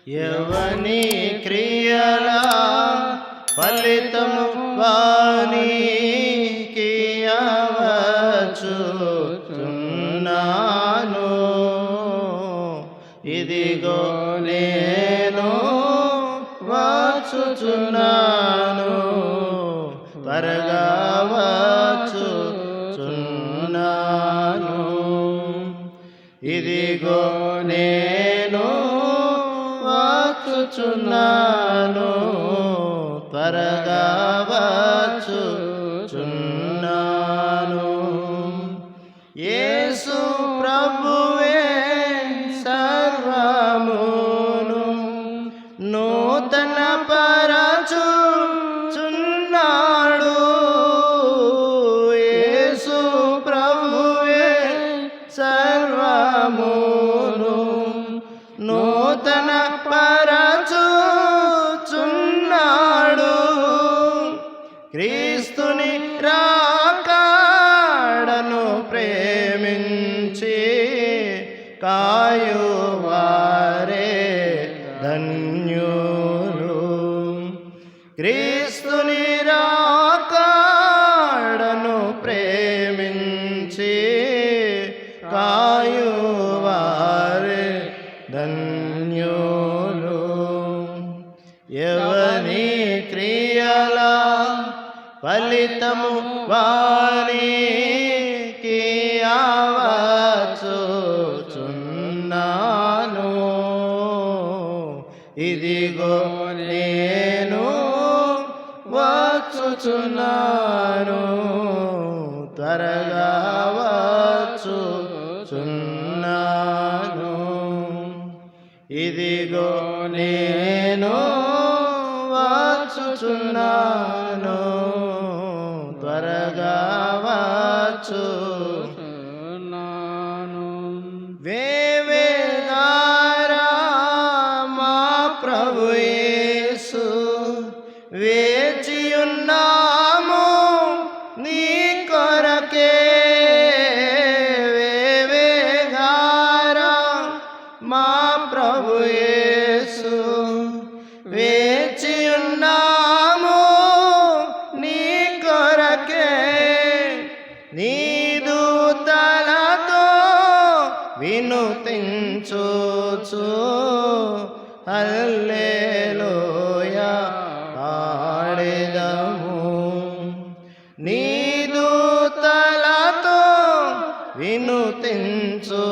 ఎవని క్రియల ఫలితము వానికి అవచుచున్నాను. ఇదిగో నేను వచ్చుచున్నాను, త్వరగా వచ్చుచున్నాను. ఇదిగో నేను వచ్చుచున్నాను, త్వరగా వచ్చుచున్నాను. యేసు ప్రభువే సర్వమును నూతన పరచుచున్నాడు. యేసు ప్రభువే సర్వమును నూతన పరచుచున్నాడు. క్రీస్తుని రాకడను ప్రేమించి కాయువారే ధన్యులు. క్రీస్తుని రాకడను ప్రేమించి కాయువారే ధన్యులు. ఎవని క్రియల ఫలితము వారికి అవచుచున్నాను. ఇదిగో నేను వచ్చుచున్నాను, త్వరగా వచ్చుచున్నాను. ఇదిగో నేను వచ్చుచున్నాను, త్వరగా వచ్చుచున్నాను. వేవేగారా మా ప్రభు యేసు, వేచియున్నాము నీ కొరకే. వేవేగారా మా ప్రభు యేసు, వేచియున్నాము నీ కొరకే. నీ దూతలతో వినుతించుచు హల్లెలూయా పాడెదము. నీ దూతలతో వినుతించుచు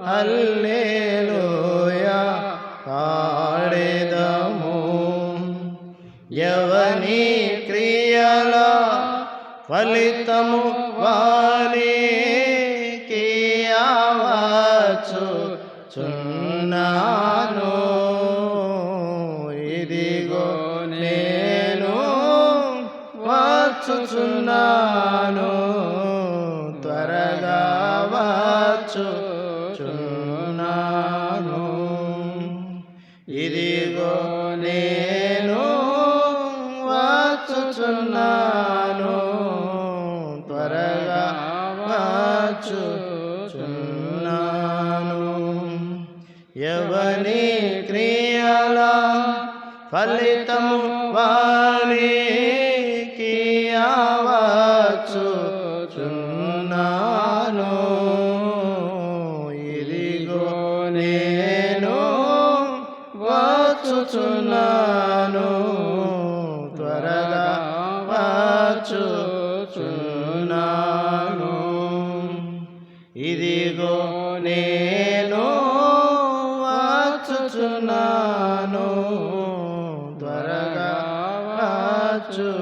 హల్లెలూయా పాడెదము. ఎవని క్రియల ఫలితము వారికి అవచుచున్నాను. ఇదిగో నేను వచ్చుచున్నాను, త్వరగా వచ్చుచున్నాను. ఇదిగో నేను వచ్చుచున్నాను, త్వరగా వచ్చుచున్నాను. ఎవని క్రియల ఫలితము వారికి అవచుచున్నాను. ఇదిగో నేను వచ్చుచున్నాను, త్వరగా వచ్చుచున్నాను. ఇదిగో నేను వచ్చుచున్నాను, త్వరగా వచ్చుచున్నాను.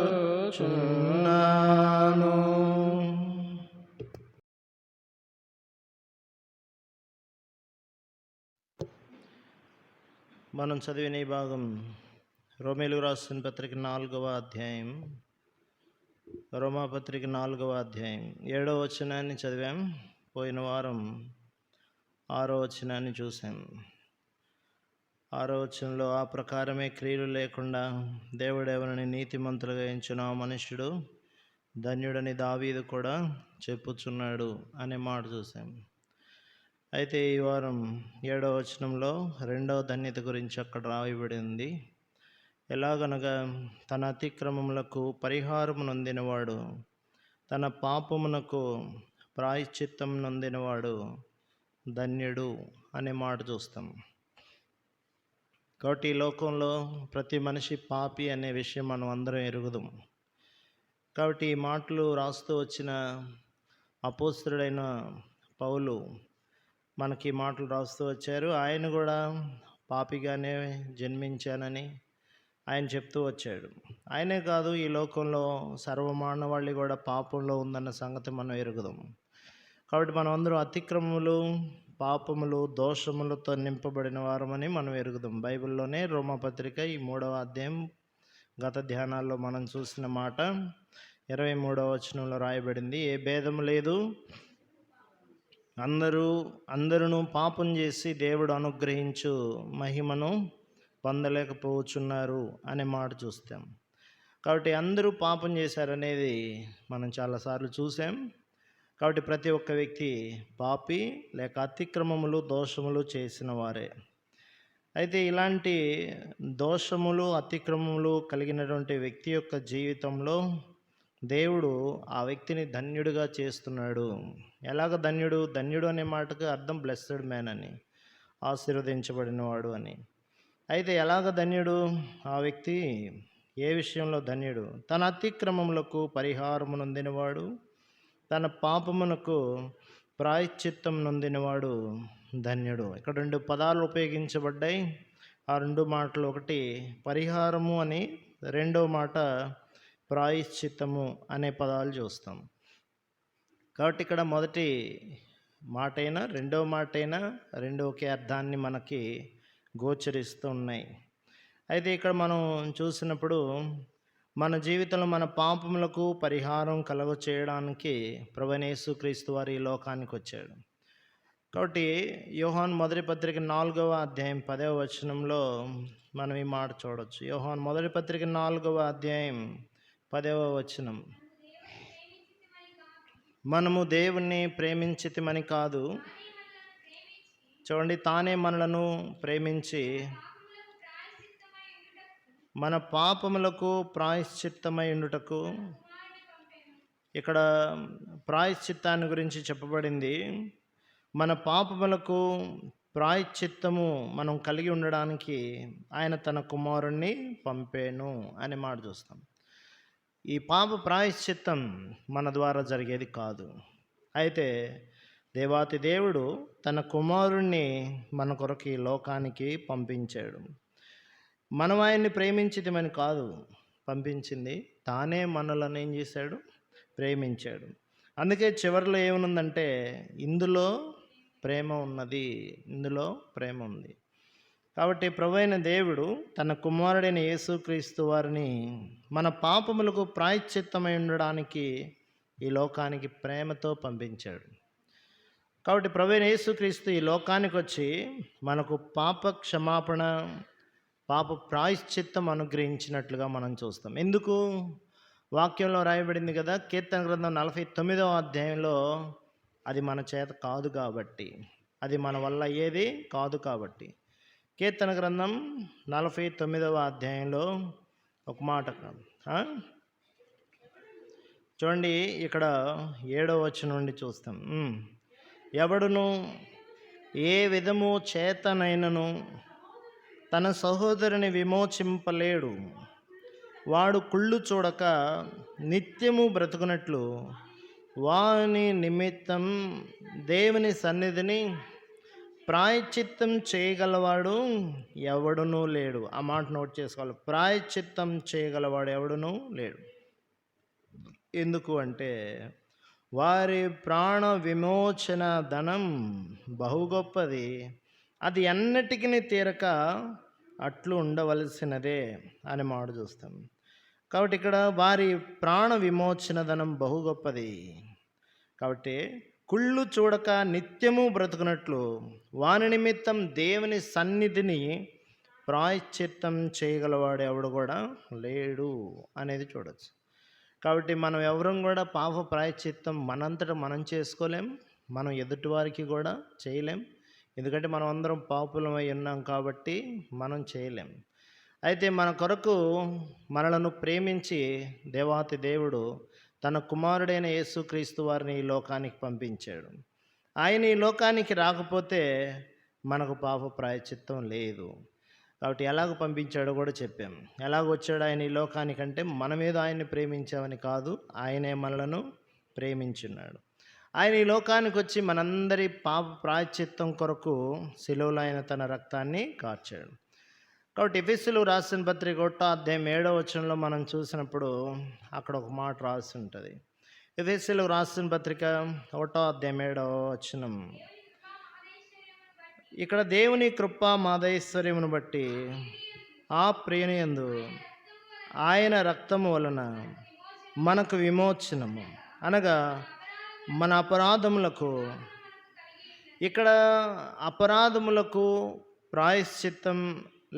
మనం చదివిన ఈ భాగం రోమేలు రాసిన పత్రిక 4వ అధ్యాయం, రోమాపత్రిక 4వ అధ్యాయం 7వ వచనాన్ని చదివాం. పోయిన వారం 6వ వచనాన్ని చూసాం. 6వ వచనంలో ఆ ప్రకారమే క్రియలు లేకుండా దేవుడెవరిని నీతిమంతులుగా ఎంచున ఆ మనుష్యుడు ధన్యుడని దావీదు కూడా చెప్పుచున్నాడు అనే మాట చూసాం. అయితే ఈ వారం 7వ వచనంలో రెండవ ధన్యత గురించి అక్కడ రాయబడి ఉంది. ఎలాగనగా తన అతిక్రమములకు పరిహారము నొందినవాడు, తన పాపమునకు ప్రాయశ్చిత్తం నొందినవాడు ధన్యుడు అనే మాట చూస్తాం. కాబట్టి ఈ లోకంలో ప్రతి మనిషి పాపి అనే విషయం మనం అందరం ఎరుగుదాం. కాబట్టి ఈ మాటలు రాస్తూ వచ్చిన అపోస్తలుడైన పౌలు మనకి మాటలు రాస్తూ వచ్చారు. ఆయన కూడా పాపిగానే జన్మించానని ఆయన చెప్తూ వచ్చాడు. ఆయనే కాదు, ఈ లోకంలో సర్వమానవాళి కూడా పాపంలో ఉందన్న సంగతి మనం ఎరుగుదాం. కాబట్టి మనం అందరం అతిక్రమములు, పాపములు, దోషములతో నింపబడిన వారమని మనం ఎరుగుదాం. బైబిల్లోనే రోమాపత్రిక ఈ 3వ అధ్యాయం గత ధ్యానాల్లో మనం చూసిన మాట 23వ వచనంలో రాయబడింది. ఏ భేదము లేదు, అందరూ పాపం చేసి దేవుడు అనుగ్రహించు మహిమను పొందలేకపోతున్నారు అనే మాట చూస్తాం. కాబట్టి అందరూ పాపం చేశారనేది మనం చాలాసార్లు చూసాం. కాబట్టి ప్రతి ఒక్క వ్యక్తి పాపి లేక అతిక్రమములు, దోషములు చేసిన వారే. అయితే ఇలాంటి దోషములు, అతిక్రమములు కలిగినటువంటి వ్యక్తి యొక్క జీవితంలో దేవుడు ఆ వ్యక్తిని ధన్యుడిగా చేస్తున్నాడు. ఎలాగ ధన్యుడు? ధన్యుడు అనే మాటకు అర్థం బ్లెస్సెడ్ మ్యాన్ అని, ఆశీర్వదించబడినవాడు అని. అయితే ఎలాగ ధన్యుడు ఆ వ్యక్తి? ఏ విషయంలో ధన్యుడు? తన అతిక్రమములకు పరిహారము నొందినవాడు, తన పాపమునకు ప్రాయశ్చిత్తం నొందినవాడు ధన్యుడు. ఇక్కడ 2 పదాలు ఉపయోగించబడ్డాయి. ఆ 2 మాటలు, ఒకటి పరిహారము అని, రెండవ మాట ప్రాయశ్చిత్తము అనే పదాలు చూస్తాం. కాబట్టి ఇక్కడ మొదటి మాట అయినా రెండవ మాట అయినా రెండు ఒకే అర్థాన్ని మనకి గోచరిస్తూ ఉన్నాయి. అయితే ఇక్కడ మనం చూసినప్పుడు మన జీవితంలో మన పాపములకు పరిహారం కలుగ చేయడానికి ప్రభువైన యేసుక్రీస్తు వారు ఈ లోకానికి వచ్చాడు. కాబట్టి యోహాను మొదటి పత్రిక 4వ అధ్యాయం 10వ వచనంలో మనం ఈ మాట చూడవచ్చు. యోహాను మొదటి పత్రిక 4వ అధ్యాయం 10వ వచనం. మనము దేవుణ్ణి ప్రేమించితిమని కాదు, చూడండి, తానే మనలను ప్రేమించి మన పాపములకు ప్రాయశ్చిత్తమై ఉండుటకు. ఇక్కడ ప్రాయశ్చిత్తాన్ని గురించి చెప్పబడింది. మన పాపములకు ప్రాయశ్చిత్తము మనం కలిగి ఉండడానికి ఆయన తన కుమారుణ్ణి పంపేను అనే మాట చూస్తాం. ఈ పాప ప్రాయశ్చిత్తం మన ద్వారా జరిగేది కాదు. అయితే దేవాతి దేవుడు తన కుమారుణ్ణి మన కొరకు ఈ లోకానికి పంపించాడు. మనం ఆయన్ని ప్రేమించితమని కాదు పంపించింది, తానే మనలను ఏం చేశాడు? ప్రేమించాడు. అందుకే చివరిలో ఏమనుందంటే, ఇందులో ప్రేమ ఉన్నది, ఇందులో ప్రేమ ఉంది. కాబట్టి ప్రభువైన దేవుడు తన కుమారుడైన యేసుక్రీస్తు వారిని మన పాపములకు ప్రాయశ్చిత్తమై ఉండడానికి ఈ లోకానికి ప్రేమతో పంపించాడు. కాబట్టి ప్రభువైన యేసుక్రీస్తు ఈ లోకానికి వచ్చి మనకు పాప క్షమాపణ, పాప ప్రాయశ్చిత్తం అనుగ్రహించినట్లుగా మనం చూస్తాం. ఎందుకు? వాక్యంలో రాయబడింది కదా, కీర్తన గ్రంథం 49వ అధ్యాయంలో, అది మన చేత కాదు కాబట్టి, అది మన వల్ల అయ్యేది కాదు కాబట్టి. కీర్తన గ్రంథం 49వ అధ్యాయంలో ఒక మాట చూడండి, ఇక్కడ 7వ వచనం నుండి చూస్తాం. ఎవడును ఏ విధము చేతనైనను తన సహోదరుని విమోచింపలేడు, వాడు కుళ్ళు చూడక నిత్యము బ్రతుకున్నట్లు వాని నిమిత్తం దేవుని సన్నిధిని ప్రాయశ్చిత్తం చేయగలవాడు ఎవడునూ లేడు. ఆ మాట నోట్ చేసుకోవాలి. ప్రాయశ్చిత్తం చేయగలవాడు ఎవడునూ లేడు. ఎందుకు అంటే, వారి ప్రాణ విమోచన ధనం బహు గొప్పది, అది ఎన్నటికీ తీరక అట్లు ఉండవలసినదే అని మాట చూస్తాం. కాబట్టి ఇక్కడ వారి ప్రాణ విమోచన ధనం బహు గొప్పది. కాబట్టి కుళ్ళు చూడక నిత్యము బ్రతుకున్నట్లు వాని నిమిత్తం దేవుని సన్నిధిని ప్రాయశ్చిత్తం చేయగలవాడు ఎవడు కూడా లేడు అనేది చూడవచ్చు. కాబట్టి మనం ఎవరం కూడా పాప ప్రాయశ్చిత్తం మనంతటా మనం చేసుకోలేం, మనం ఎదుటివారికి కూడా చేయలేం. ఎందుకంటే మనం అందరం పాపులమై ఉన్నాం కాబట్టి మనం చేయలేం. అయితే మన కొరకు మనలను ప్రేమించి దేవాతి దేవుడు తన కుమారుడైన యేసుక్రీస్తు వారిని ఈ లోకానికి పంపించాడు. ఆయన ఈ లోకానికి రాకపోతే మనకు పాప ప్రాయశ్చిత్తం లేదు. కాబట్టి ఎలాగ పంపించాడో కూడా చెప్పాం. ఎలాగ వచ్చాడు ఆయన ఈ లోకానికంటే మన మీద ఆయన్ని ప్రేమించామని కాదు, ఆయనే మనలను ప్రేమించున్నాడు. ఆయన ఈ లోకానికి వచ్చి మనందరి పాప ప్రాయశ్చిత్తం కొరకు శిలువలో ఆయన తన రక్తాన్ని కార్చాడు. కాబట్టి ఎఫెసీయులకు రాసిన పత్రిక 1వ అధ్యాయం 7వ వచనంలో మనం చూసినప్పుడు అక్కడ ఒక మాట రాసి ఉంటుంది. ఎఫెసీయులకు రాసిన పత్రిక 1వ అధ్యాయం 7వ వచనం. ఇక్కడ దేవుని కృప మాధైశ్వర్యమును బట్టి ఆ ప్రియుని యందు ఆయన రక్తము వలన మనకు విమోచనము, అనగా మన అపరాధములకు, ఇక్కడ అపరాధములకు ప్రాయశ్చిత్తం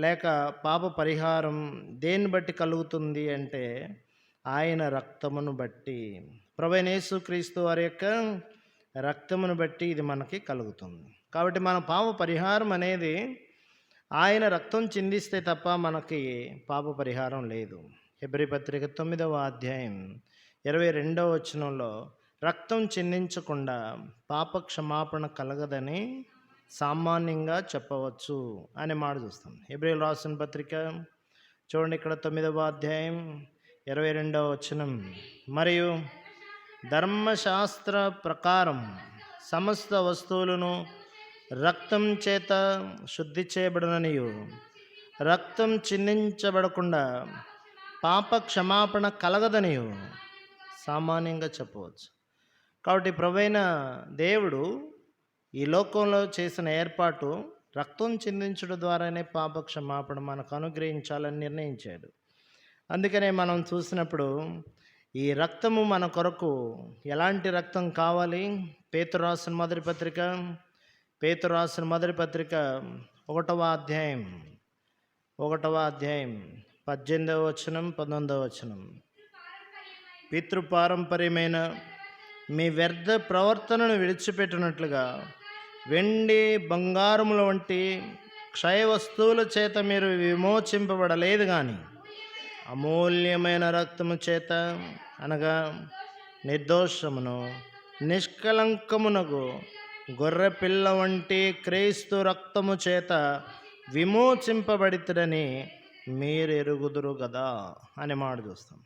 లేక పాప పరిహారం దేన్ని బట్టి కలుగుతుంది అంటే ఆయన రక్తమును బట్టి, ప్రభువైన యేసుక్రీస్తు వారి యొక్క రక్తమును బట్టి ఇది మనకి కలుగుతుంది. కాబట్టి మన పాప పరిహారం అనేది ఆయన రక్తం చిందిస్తే తప్ప మనకి పాప పరిహారం లేదు. హెబ్రీ పత్రిక 9వ అధ్యాయం 22వ వచనంలో రక్తం చిందించకుండా పాప క్షమాపణ కలగదని సామాన్యంగా చెప్పవచ్చు అనే మాట చూస్తాం. హెబ్రీయులకు రాసిన పత్రిక చూడండి, ఇక్కడ 9వ అధ్యాయం 22వ వచనం. మరియు ధర్మశాస్త్ర ప్రకారం సమస్త వస్తువులను రక్తం చేత శుద్ధి చేయబడుననియు, రక్తం చిందించబడకుండా పాప క్షమాపణ కలగదనియు సామాన్యంగా చెప్పవచ్చు. కాబట్టి ప్రభువైన దేవుడు ఈ లోకంలో చేసిన ఏర్పాటు రక్తం చిందించడం ద్వారానే పాప క్షమాపణ మనకు అనుగ్రహించాలని నిర్ణయించాడు. అందుకనే మనం చూసినప్పుడు ఈ రక్తము మన కొరకు ఎలాంటి రక్తం కావాలి? పేతురు రాసిన మొదటి పత్రిక 1వ అధ్యాయం 18వ వచనం 19వ వచనం. పితృపారంపర్యమైన మీ వ్యర్థ ప్రవర్తనను విడిచిపెట్టినట్లుగా వెండి బంగారముల వంటి క్షయ వస్తువుల చేత మీరు విమోచింపబడలేదు, కానీ అమూల్యమైన రక్తము చేత, అనగా నిర్దోషమును నిష్కలంకమునకు గొర్రె పిల్ల వంటి క్రీస్తు రక్తము చేత విమోచింపబడితుడని మీరు ఎరుగుదురు కదా అనే మాట చూస్తాం.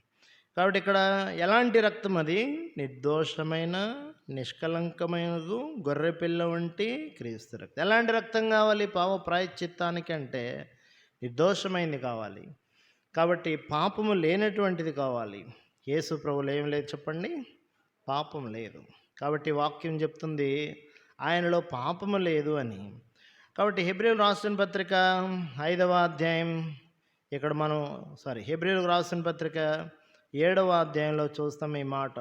కాబట్టి ఇక్కడ ఎలాంటి రక్తం? అది నిర్దోషమైన నిష్కలంకమైన గొర్రె పిల్ల వంటి క్రీస్తు రక్తం. ఎలాంటి రక్తం కావాలి పాప ప్రాయశ్చిత్తానికి అంటే? నిర్దోషమైంది కావాలి. కాబట్టి పాపము లేనటువంటిది కావాలి. యేసు ప్రభువులో ఏం లేదు చెప్పండి? పాపం లేదు. కాబట్టి వాక్యం చెప్తుంది ఆయనలో పాపము లేదు అని. కాబట్టి హెబ్రీయులకు రాసిన పత్రిక 5వ అధ్యాయం, ఇక్కడ మనం హెబ్రీయులకు రాసిన పత్రిక 7వ అధ్యాయంలో చూస్తాం ఈ మాట.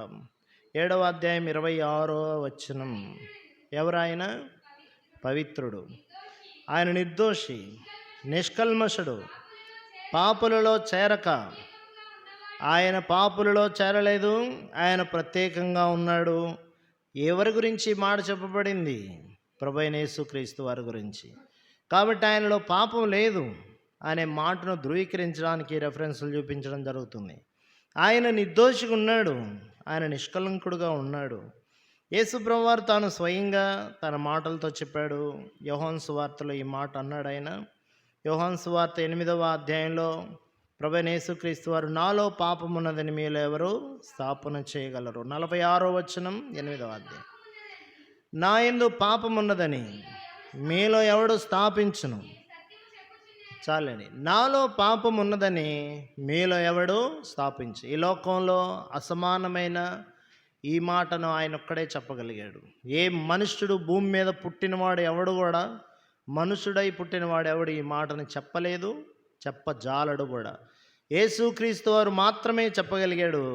7వ అధ్యాయం 26వ వచనం. ఎవరాయన? పవిత్రుడు, ఆయన నిర్దోషి, నిష్కల్మషుడు, పాపులలో చేరక, ఆయన పాపులలో చేరలేదు, ఆయన ప్రత్యేకంగా ఉన్నాడు. ఎవరి గురించి మాట చెప్పబడింది? ప్రభువైన యేసుక్రీస్తు వారి గురించి. కాబట్టి ఆయనలో పాపం లేదు అనే మాటను ధృవీకరించడానికి రెఫరెన్సులు చూపించడం జరుగుతుంది. ఆయన నిర్దోషిగా ఉన్నాడు, ఆయన నిష్కలంకుడుగా ఉన్నాడు. యేసు ప్రభువారు తాను స్వయంగా తన మాటలతో చెప్పాడు. యోహాను సువార్తలో ఈ మాట అన్నాడు ఆయన. యోహాను సువార్త 8వ అధ్యాయంలో ప్రభువైన యేసుక్రీస్తు వారు, నాలో పాపం ఉన్నదని మీలో ఎవరు స్థాపన చేయగలరు? 46వ వచనం 8వ అధ్యాయం. నా యందు పాపం ఉన్నదని మీలో ఎవడు స్థాపించును? చాలండి. నాలో పాపం ఉన్నదని మీలో ఎవడు స్థాపించు. ఈ లోకంలో అసమానమైన ఈ మాటను ఆయన ఒక్కడే చెప్పగలిగాడు. ఏ మనుష్యుడు భూమి మీద పుట్టినవాడు ఎవడు కూడా, మనుషుడై పుట్టినవాడు ఎవడు ఈ మాటను చెప్పలేదు, చెప్పజాలడు కూడా. యేసుక్రీస్తు వారు మాత్రమే చెప్పగలిగాడు,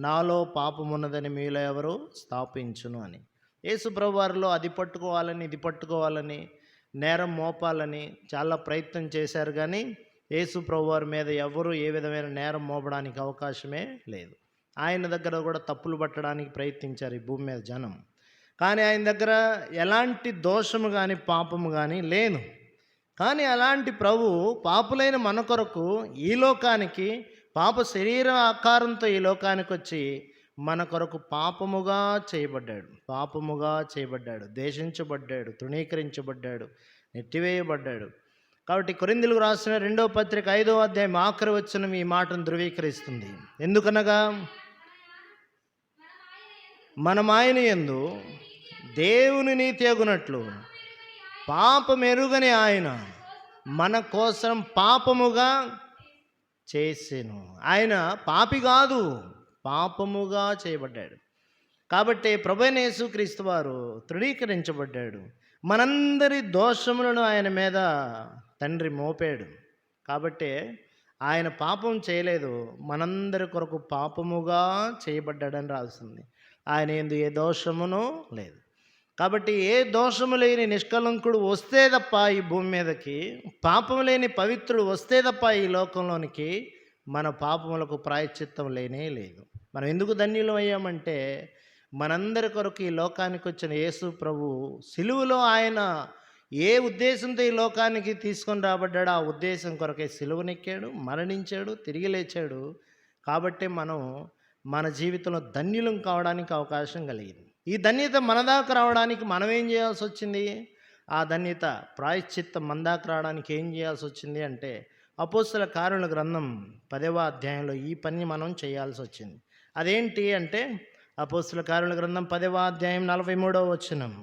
నాలో పాపం ఉన్నదని మీలో ఎవరు స్థాపించును అని. యేసు ప్రభువారిలో అది పట్టుకోవాలని ఇది పట్టుకోవాలని నేరం మోపాలని చాలా ప్రయత్నం చేశారు, కానీ యేసు ప్రభువారి మీద ఎవరు ఏ విధమైన నేరం మోపడానికి అవకాశమే లేదు. ఆయన దగ్గర కూడా తప్పులు పట్టడానికి ప్రయత్నించారు ఈ భూమి మీద జనం. కానీ ఆయన దగ్గర ఎలాంటి దోషము కానీ పాపము కానీ లేదు. కానీ అలాంటి ప్రభు పాపులైన మన కొరకు ఈ లోకానికి పాప శరీర ఆకారంతో ఈ లోకానికి వచ్చి మన కొరకు పాపముగా చేయబడ్డాడు, ద్వేషించబడ్డాడు, తృణీకరించబడ్డాడు, నెట్టివేయబడ్డాడు. కాబట్టి కొరింథీయులకు రాసిన 2వ పత్రిక 5వ అధ్యాయం ఆఖరి వచనం ఈ మాటను ధృవీకరిస్తుంది. ఎందుకనగా మనం ఆయన యందు దేవుని నీతి అగునట్లు పాపమెరుగని ఆయన మన కోసం పాపముగా చేసెను. ఆయన పాపి కాదు, పాపముగా చేయబడ్డాడు. కాబట్టి ప్రభువైన యేసుక్రీస్తు వారు తృణీకరించబడ్డాడు. మనందరి దోషములను ఆయన మీద తండ్రి మోపాడు. కాబట్టి ఆయన పాపం చేయలేదు, మనందరి కొరకు పాపముగా చేయబడ్డాడని రాస్తుంది. ఆయన యందు ఏ దోషమునో లేదు. కాబట్టి ఏ దోషము లేని నిష్కలంకుడు వస్తే తప్ప ఈ భూమి మీదకి, పాపము లేని పవిత్రుడు వస్తే తప్ప ఈ లోకంలోనికి మన పాపములకు ప్రాయశ్చిత్తం లేనే లేదు. మనం ఎందుకు ధన్యులం అయ్యామంటే మనందరి కొరకు ఈ లోకానికి వచ్చిన యేసు ప్రభు సిలువలో ఆయన ఏ ఉద్దేశంతో ఈ లోకానికి తీసుకొని రాబడ్డాడో ఆ ఉద్దేశం కొరకే సిలువనెక్కాడు, మరణించాడు, తిరిగి లేచాడు. కాబట్టి మనం మన జీవితంలో ధన్యులం కావడానికి అవకాశం కలిగింది. ఈ ధన్యత మన దాకా రావడానికి మనం ఏం చేయాల్సి వచ్చింది? ఆ ధన్యత ప్రాయశ్చిత్తం మన దాకా రావడానికి ఏం చేయాల్సి వచ్చింది అంటే అపోస్తల కార్యాల గ్రంథం 10వ అధ్యాయంలో ఈ పని మనం చేయాల్సి వచ్చింది. అదేంటి అంటే అపోస్తల కార్యాల గ్రంథం 10వ అధ్యాయం 43వ వచనం.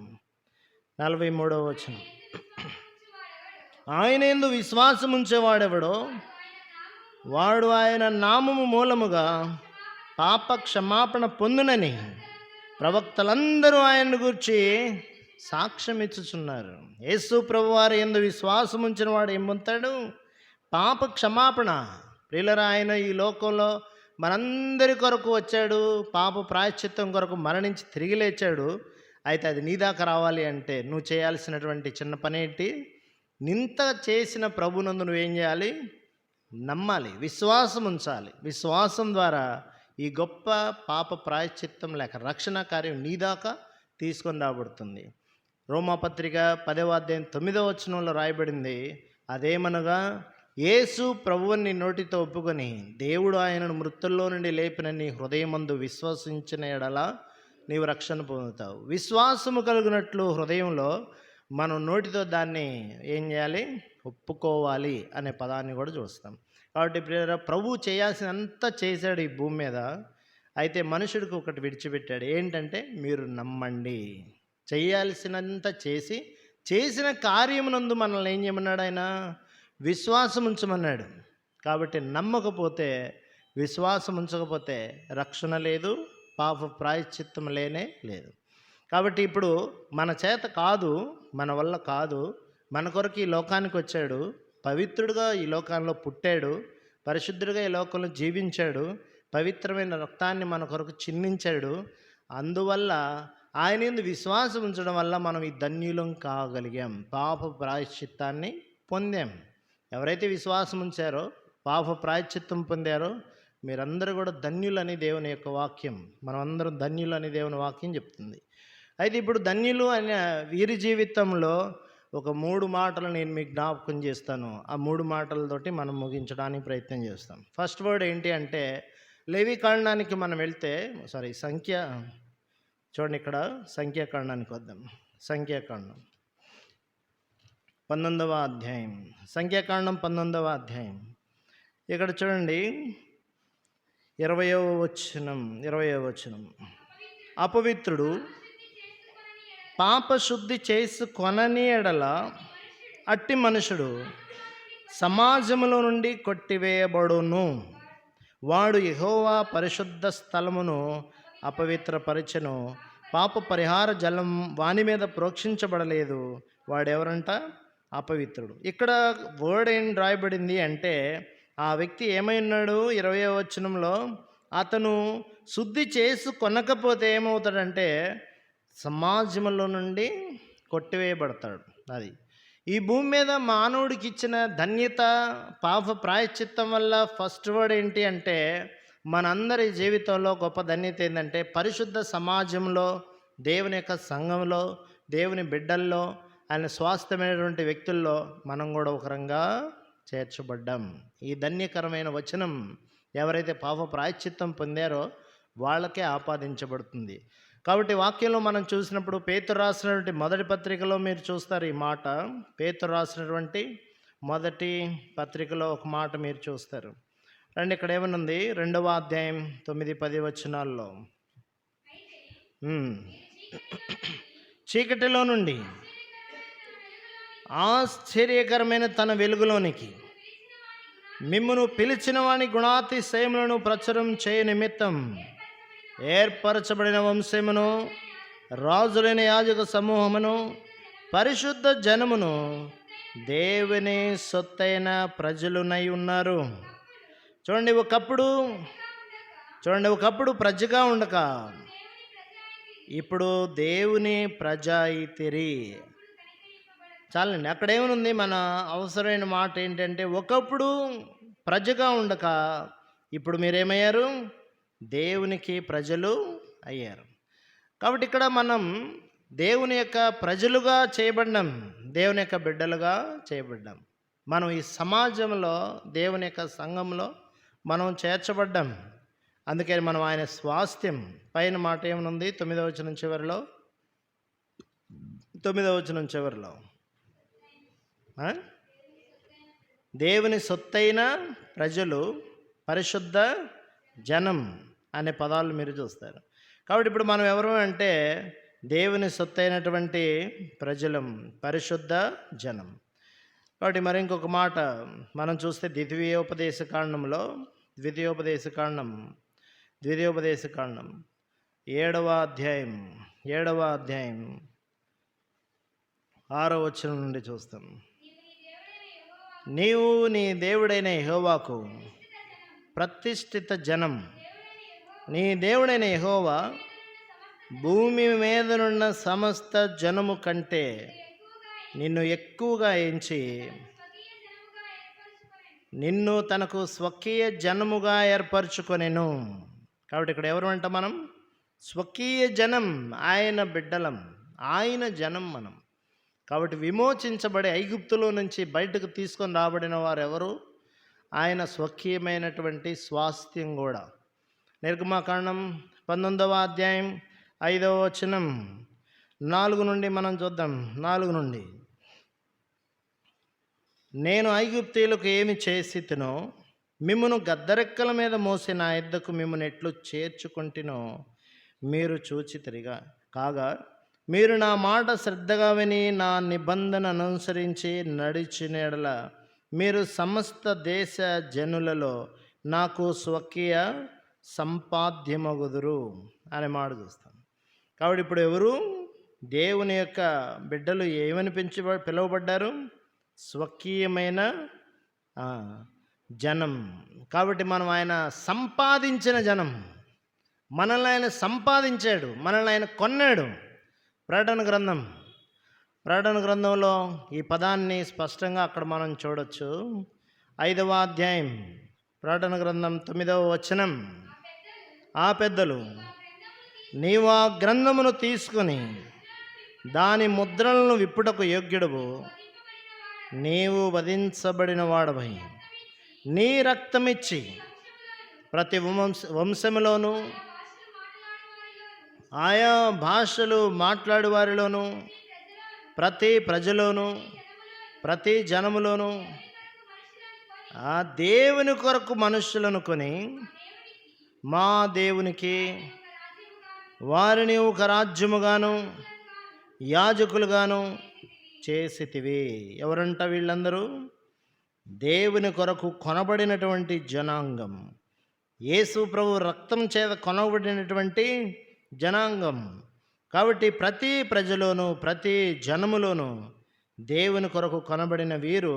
ఆయన యందు విశ్వాసం ఉంచేవాడెవడో వాడు ఆయన నామము మూలముగా పాప క్షమాపణ పొందునని ప్రవక్తలందరూ ఆయన్ని గురించి సాక్ష్యం ఇచ్చుచున్నారు. యేసు ప్రభువారు యందు విశ్వాసం ఉంచిన వాడు ఏం పొందుతాడు? పాప క్షమాపణ. ప్రియులారా, ఆయన ఈ లోకంలో మనందరి కొరకు వచ్చాడు, పాప ప్రాయశ్చిత్తం కొరకు మరణించి తిరిగి లేచాడు. అయితే అది నీ దాకా రావాలి అంటే నువ్వు చేయాల్సినటువంటి చిన్న పని ఏంటి? నింత చేసిన ప్రభునందు నువ్వేం చేయాలి? నమ్మాలి, విశ్వాసం ఉంచాలి. విశ్వాసం ద్వారా ఈ గొప్ప పాప ప్రాయశ్చిత్తం లేక రక్షణ కార్యం నీ దాకా తీసుకొని రాబడుతుంది. రోమాపత్రిక 10వ అధ్యాయం 9వ వచనంలో రాయబడింది, అదేమనగా యేసు ప్రభువుని నోటితో ఒప్పుకొని దేవుడు ఆయనను మృతుల్లో నుండి లేపిన నీ హృదయమందు విశ్వసించిన ఎడల నీవు రక్షణ పొందుతావు. విశ్వాసము కలిగినట్లు హృదయంలో మనం నోటితో దాన్ని ఏం చేయాలి? ఒప్పుకోవాలి అనే పదాన్ని కూడా చూస్తాం. కాబట్టి ప్రభువు చేయాల్సినంత చేశాడు ఈ భూమి మీద. అయితే మనుషుడికి ఒకటి విడిచిపెట్టాడు. ఏంటంటే మీరు నమ్మండి. చేయాల్సినంత చేసి చేసిన కార్యమునందు మనల్ని ఏం చేయమన్నాడు? ఆయన విశ్వాసం ఉంచమన్నాడు. కాబట్టి నమ్మకపోతే, విశ్వాసం ఉంచకపోతే రక్షణ లేదు, పాప ప్రాయశ్చిత్తం లేనే లేదు. కాబట్టి ఇప్పుడు మన చేత కాదు, మన వల్ల కాదు. మన కొరకు ఈ లోకానికి వచ్చాడు, పవిత్రుడుగా ఈ లోకంలో పుట్టాడు, పరిశుద్ధుడిగా ఈ లోకంలో జీవించాడు, పవిత్రమైన రక్తాన్ని మన కొరకు చిందించాడు. అందువల్ల ఆయన యందు విశ్వాసం ఉంచడం వల్ల మనం ఈ ధన్యులం కాగలిగాం, పాప ప్రాయశ్చిత్తాన్ని పొందాం. ఎవరైతే విశ్వాసం ఉంచారో, పాప ప్రాయశ్చిత్తం పొందారో మీరందరూ కూడా ధన్యులని దేవుని యొక్క వాక్యం, మనమందరం ధన్యులని దేవుని వాక్యం చెప్తుంది. అయితే ఇప్పుడు ధన్యులు అనే వీరి జీవితంలో ఒక 3 మాటలు నేను మీకు జ్ఞాపకం చేస్తాను. ఆ 3 మాటలతోటి మనం ముగించడానికి ప్రయత్నం చేస్తాం. ఫస్ట్ వర్డ్ ఏంటి అంటే లేవీకాండానికి మనం వెళ్తే చూడండి, ఇక్కడ సంఖ్యాకాండానికి వద్దాం. సంఖ్యాకాండం 19వ అధ్యాయం, సంఖ్యాకాండం 19వ అధ్యాయం. ఇక్కడ చూడండి 20వ వచనం. అపవిత్రుడు పాపశుద్ధి చేసుకొనని ఎడల అట్టి మనుషుడు సమాజములో నుండి కొట్టివేయబడును. వాడు యెహోవా పరిశుద్ధ స్థలమును అపవిత్రపరచెను. పాప పరిహార జలం వాని మీద ప్రోక్షించబడలేదు. వాడెవరంట? అపవిత్రుడు. ఇక్కడ వర్డ్ ఏం రాయబడింది అంటే ఆ వ్యక్తి ఏమై ఉన్నాడు? 20వ వచనంలో అతను శుద్ధి చేసుకొనకపోతే ఏమవుతాడంటే సమాజంలో నుండి కొట్టివేయబడతాడు. అది ఈ భూమి మీద మానవుడికి ఇచ్చిన ధన్యత పాప ప్రాయశ్చిత్తం వల్ల ఫస్ట్ వర్డ్ ఏంటి అంటే మనందరి జీవితంలో గొప్ప ధన్యత ఏంటంటే పరిశుద్ధ సమాజంలో దేవుని యొక్క సంఘంలో, దేవుని బిడ్డల్లో, ఆయన స్వాస్థ్యమైనటువంటి వ్యక్తుల్లో మనం కూడా ఒకరంగా చేర్చబడ్డాం. ఈ ధన్యకరమైన వచనం ఎవరైతే పాప ప్రాయశ్చిత్తం పొందారో వాళ్ళకే ఆపాదించబడుతుంది. కాబట్టి వాక్యంలో మనం చూసినప్పుడు పేతురు రాసినటువంటి మొదటి పత్రికలో మీరు చూస్తారు ఈ మాట. పేతురు రాసినటువంటి మొదటి పత్రికలో ఒక మాట మీరు చూస్తారు. రండి, ఇక్కడ ఏమనుంది? 2వ అధ్యాయం 9-10 వచనాల్లో, చీకటిలో నుండి ఆశ్చర్యకరమైన తన వెలుగులోనికి మిమ్మును పిలిచిన వాని గుణాతిశయములను ప్రచురం చేయ నిమిత్తం ఏర్పరచబడిన వంశమును, రాజులైన యాజక సమూహమును, పరిశుద్ధ జనమును, దేవుని సొత్తైన ప్రజలునై ఉన్నారు. చూడండి, ఒకప్పుడు ప్రజగా ఉండక ఇప్పుడు దేవుని ప్రజ అయితిరి. చాలండి, అక్కడ ఏమనుంది? మన అవసరమైన మాట ఏంటంటే, ఒకప్పుడు ప్రజగా ఉండక ఇప్పుడు మీరేమయ్యారు? దేవునికి ప్రజలు అయ్యారు. కాబట్టి ఇక్కడ మనం దేవుని యొక్క ప్రజలుగా చేయబడ్డాం, దేవుని యొక్క బిడ్డలుగా చేయబడ్డాం. మనం ఈ సమాజంలో, దేవుని యొక్క సంఘంలో మనం చేర్చబడ్డాం. అందుకని మనం ఆయన స్వాస్థ్యం. పైన మాట ఏమనుంది? 9వ వచనం చివరిలో, 9వ వచనం చివరిలో దేవుని సొత్తైన ప్రజలు, పరిశుద్ధ జనం అనే పదాలు మీరు చూస్తారు. కాబట్టి ఇప్పుడు మనం ఎవరు అంటే దేవుని సొత్తైనటువంటి ప్రజలం, పరిశుద్ధ జనం. కాబట్టి మరి ఇంకొక మాట మనం చూస్తే ద్వితీయోపదేశ కాండం 7వ అధ్యాయం 6వ వచనం నుండి చూస్తాం. నీవు నీ దేవుడైన యెహోవాకు ప్రతిష్ఠిత జనం. నీ దేవుడైన యెహోవా భూమి మీదనున్న సమస్త జనము కంటే నిన్ను ఎక్కువగా ఎంచి నిన్ను తనకు స్వకీయ జనముగా ఏర్పరచుకొనెను. కాబట్టి ఇక్కడ ఎవరు అంట? మనం స్వకీయ జనం, ఆయన బిడ్డలం, ఆయన జనం మనం. కాబట్టి విమోచించబడి ఐగుప్తులో నుంచి బయటకు తీసుకొని రాబడిన వారు ఎవరు? ఆయన స్వకీయమైనటువంటి స్వాస్థ్యం కూడా. నిర్గమకాండం 19వ అధ్యాయం 5వ వచనం 4 నుండి మనం చూద్దాం. 4 నుండి, నేను ఐగుప్తీయులకు ఏమి చేసితినో మిమ్మును గద్దరెక్కల మీద మోసి నా యొద్దకు మిమ్మును ఎట్లు చేర్చుకుంటినో మీరు చూచితిరిగా. కాగా మీరు నా మాట శ్రద్ధగా విని నా నిబంధన అనుసరించి నడిచిన యెడల మీరు సమస్త దేశ జనులలో నాకు స్వకీయ సంపాద్యమగుదురు అనే మాట చూస్తాం. కాబట్టి ఇప్పుడు ఎవరు? దేవుని యొక్క బిడ్డలు ఏమని పిలువబడ్డారు? స్వకీయమైన జనం. కాబట్టి మనం ఆయన సంపాదించిన జనం. మనల్ని ఆయన సంపాదించాడు, మనల్ని ఆయన కొన్నాడు. ప్రకటన గ్రంథంలో ఈ పదాన్ని స్పష్టంగా అక్కడ మనం చూడొచ్చు. 5వ అధ్యాయం ప్రకటన గ్రంథం 9వ వచనం, ఆ పెద్దలు నీవు ఆ గ్రంథమును తీసుకుని దాని ముద్రలను విప్పుటకు యోగ్యుడవు, నీవు వధించబడిన వాడవై నీ రక్తమిచ్చి ప్రతి వంశములోను ఆయా భాషలు మాట్లాడు వారిలోను ప్రతి ప్రజలోను ప్రతి జనములోను ఆ దేవుని కొరకు మనుష్యులను కొని మా దేవునికి వారిని ఒక రాజ్యముగాను యాజకులుగాను చేసితివి. ఎవరంట వీళ్ళందరూ? దేవుని కొరకు కొనబడినటువంటి జనాంగం, యేసు ప్రభు రక్తం చేత కొనబడినటువంటి జనాంగం. కాబట్టి ప్రతి ప్రజలోను ప్రతి జనములోను దేవుని కొరకు కొనబడిన వీరు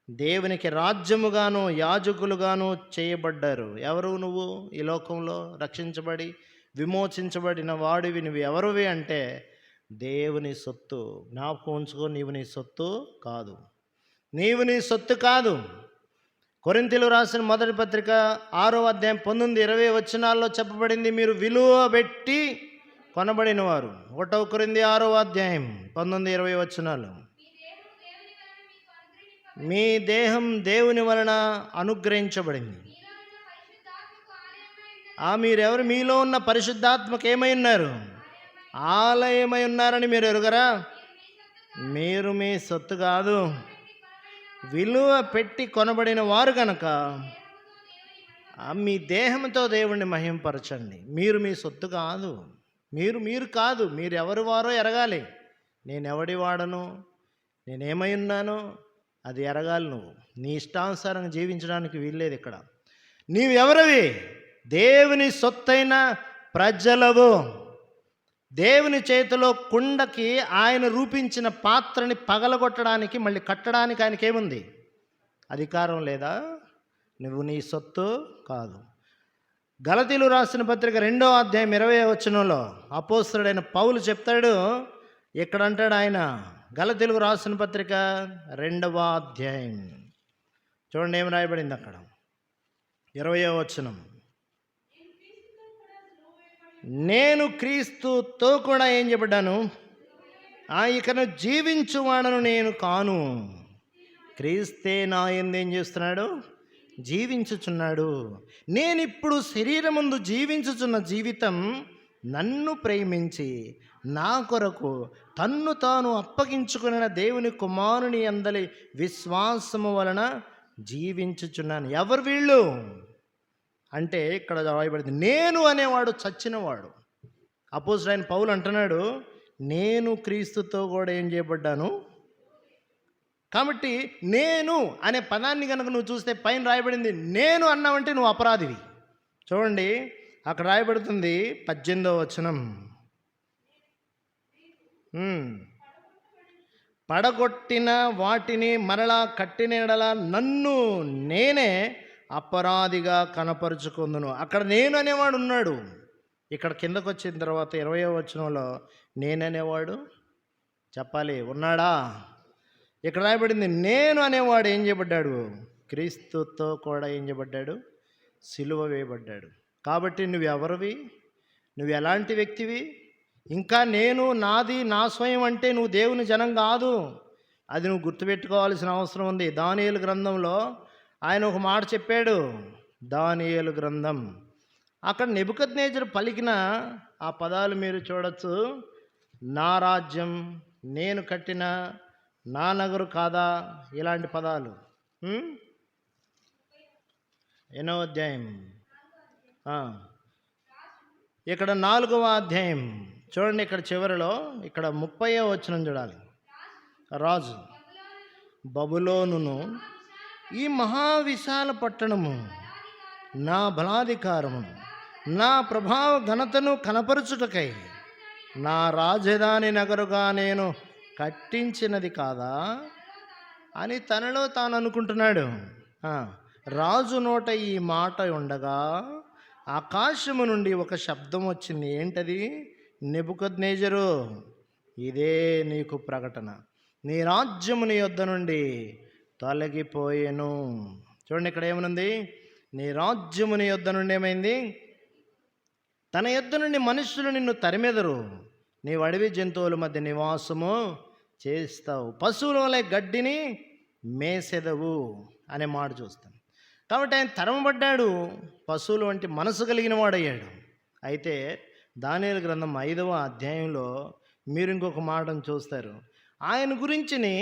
దేవునికి రాజ్యముగాను యాజకులుగాను చేయబడ్డారు. ఎవరు నువ్వు? ఈ లోకంలో రక్షించబడి విమోచించబడిన వాడివి నువ్వు ఎవరివి అంటే దేవుని సొత్తు. జ్ఞాపకం ఉంచుకో, నీవు నీ సొత్తు కాదు, నీవు నీ సొత్తు కాదు. కొరింథీయులకు రాసిన మొదటి పత్రిక 6వ అధ్యాయం 19-20 వచనాల్లో చెప్పబడింది, మీరు విలువ పెట్టి కొనబడిన వారు. 1 కొరింథీ 6వ అధ్యాయం 19-20 వచనాలు. మీ దేహం దేవుని వలన అనుగ్రహించబడింది. మీరెవరు? మీలో ఉన్న పరిశుద్ధాత్మకు ఏమై ఉన్నారు? ఆలయమై ఉన్నారని మీరు ఎరుగరా? మీరు మీ సొత్తు కాదు, విలువ పెట్టి కొనబడిన వారు కనుక మీ దేహంతో దేవుణ్ణి మహింపరచండి. మీరు మీ సొత్తు కాదు, మీరు కాదు. మీరు ఎవరి వారో ఎరగాలి. నేను ఎవడి వాడను, నేనేమై ఉన్నానో అది ఎరగాలి. నువ్వు నీ ఇష్టానుసారంగా జీవించడానికి వీల్లేదు. ఇక్కడ నీవెవరివి? దేవుని సొత్తైన ప్రజలవు. దేవుని చేతిలో కుండకి ఆయన రూపించిన పాత్రని పగలగొట్టడానికి మళ్ళీ కట్టడానికి ఆయనకేముంది? అధికారం లేదా? నువ్వు నీ సొత్తు కాదు. గలతీలు రాసిన పత్రిక 2వ అధ్యాయం 20వ వచనంలో అపోస్తలుడైన పౌలు చెప్తాడు. ఇక్కడ అంటాడు ఆయన, గలతీలు రాసిన పత్రిక 2వ అధ్యాయం చూడండి ఏం రాయబడింది అక్కడ. 20వ వచనం, నేను క్రీస్తుతో కూడా ఏం చెప్పడ్డాను? ఇకను జీవించువాడను నేను కాను, క్రీస్తే నా యందు ఏం చేస్తున్నాడు? జీవించుచున్నాడు. నేనిప్పుడు శరీరముందు జీవించుచున్న జీవితం నన్ను ప్రేమించి నా కొరకు తన్ను తాను అప్పగించుకున్న దేవుని కుమారుని అందలి విశ్వాసము వలన జీవించుచున్నాను. ఎవరు వీళ్ళు అంటే ఇక్కడ రాయబడింది, నేను అనేవాడు చచ్చినవాడు. అపోజిట్ పౌలు అంటున్నాడు, నేను క్రీస్తుతో కూడా ఏం చేయబడ్డాను. కాబట్టి నేను అనే పదాన్ని కనుక నువ్వు చూస్తే పైన రాయబడింది నేను అన్నావంటే నువ్వు అపరాధివి. చూడండి అక్కడ రాయబడుతుంది 18వ వచనం, పడగొట్టిన వాటిని మరలా కట్టిన ఎడల నన్ను నేనే అపరాధిగా కనపరుచుకుందును. అక్కడ నేను అనేవాడు ఉన్నాడు. ఇక్కడ కిందకు వచ్చిన తర్వాత 20వ వచనంలో నేననేవాడు చెప్పాలి ఉన్నాడా? ఇక్కడ రాయబడింది నేను అనేవాడు ఏం చేయబడ్డాడు? క్రీస్తుతో కూడా ఏం చేయబడ్డాడు? సిలువ వేయబడ్డాడు. కాబట్టి నువ్వెవరివి? నువ్వు ఎలాంటి వ్యక్తివి? ఇంకా నేను నాది నా స్వయం అంటే నువ్వు దేవుని జనం కాదు. అది నువ్వు గుర్తుపెట్టుకోవాల్సిన అవసరం ఉంది. దానియేలు గ్రంథంలో ఆయన ఒక మాట చెప్పాడు. దానియేలు గ్రంథం అక్కడ నెబుకద్నెజరు పలికిన ఆ పదాలు మీరు చూడొచ్చు. నా రాజ్యం, నేను కట్టిన నా నగరు కాదా, ఇలాంటి పదాలు. ఎన్నో అధ్యాయం? ఇక్కడ 4వ అధ్యాయం చూడండి. ఇక్కడ చివరిలో ఇక్కడ 30వ వచనం చూడాలి. రాజు బబులోనును ఈ మహావిశాల పట్టణము నా బలాధికారము నా ప్రభావ ఘనతను కనపరుచుటకై నా రాజధాని నగరుగా నేను కట్టించినది కాదా అని తనలో తాను అనుకుంటున్నాడు. రాజు నోట ఈ మాట ఉండగా ఆకాశము నుండి ఒక శబ్దం వచ్చింది. ఏంటది? నెబుకద్నెజరు, ఇదే నీకు ప్రకటన, నీ రాజ్యము నీ యొద్ద నుండి తొలగిపోయేను. చూడండి ఇక్కడ ఏమనుంది? నీ రాజ్యము నీ యొద్ద నుండి ఏమైంది? తన యొద్ద నుండి మనుషులు నిన్ను తరిమెదరు, నీవు అడవి జంతువుల మధ్య నివాసము చేస్తావు, పశువుల వలె గడ్డిని మేసెదవు అనే మాట చూస్తాం. కాబట్టి ఆయన తరమబడ్డాడు, పశువులు వంటి మనసు కలిగిన వాడయ్యాడు. అయితే దానియేలు గ్రంథం 5వ అధ్యాయంలో మీరు ఇంకొక మాటను చూస్తారు. ఆయన గురించిని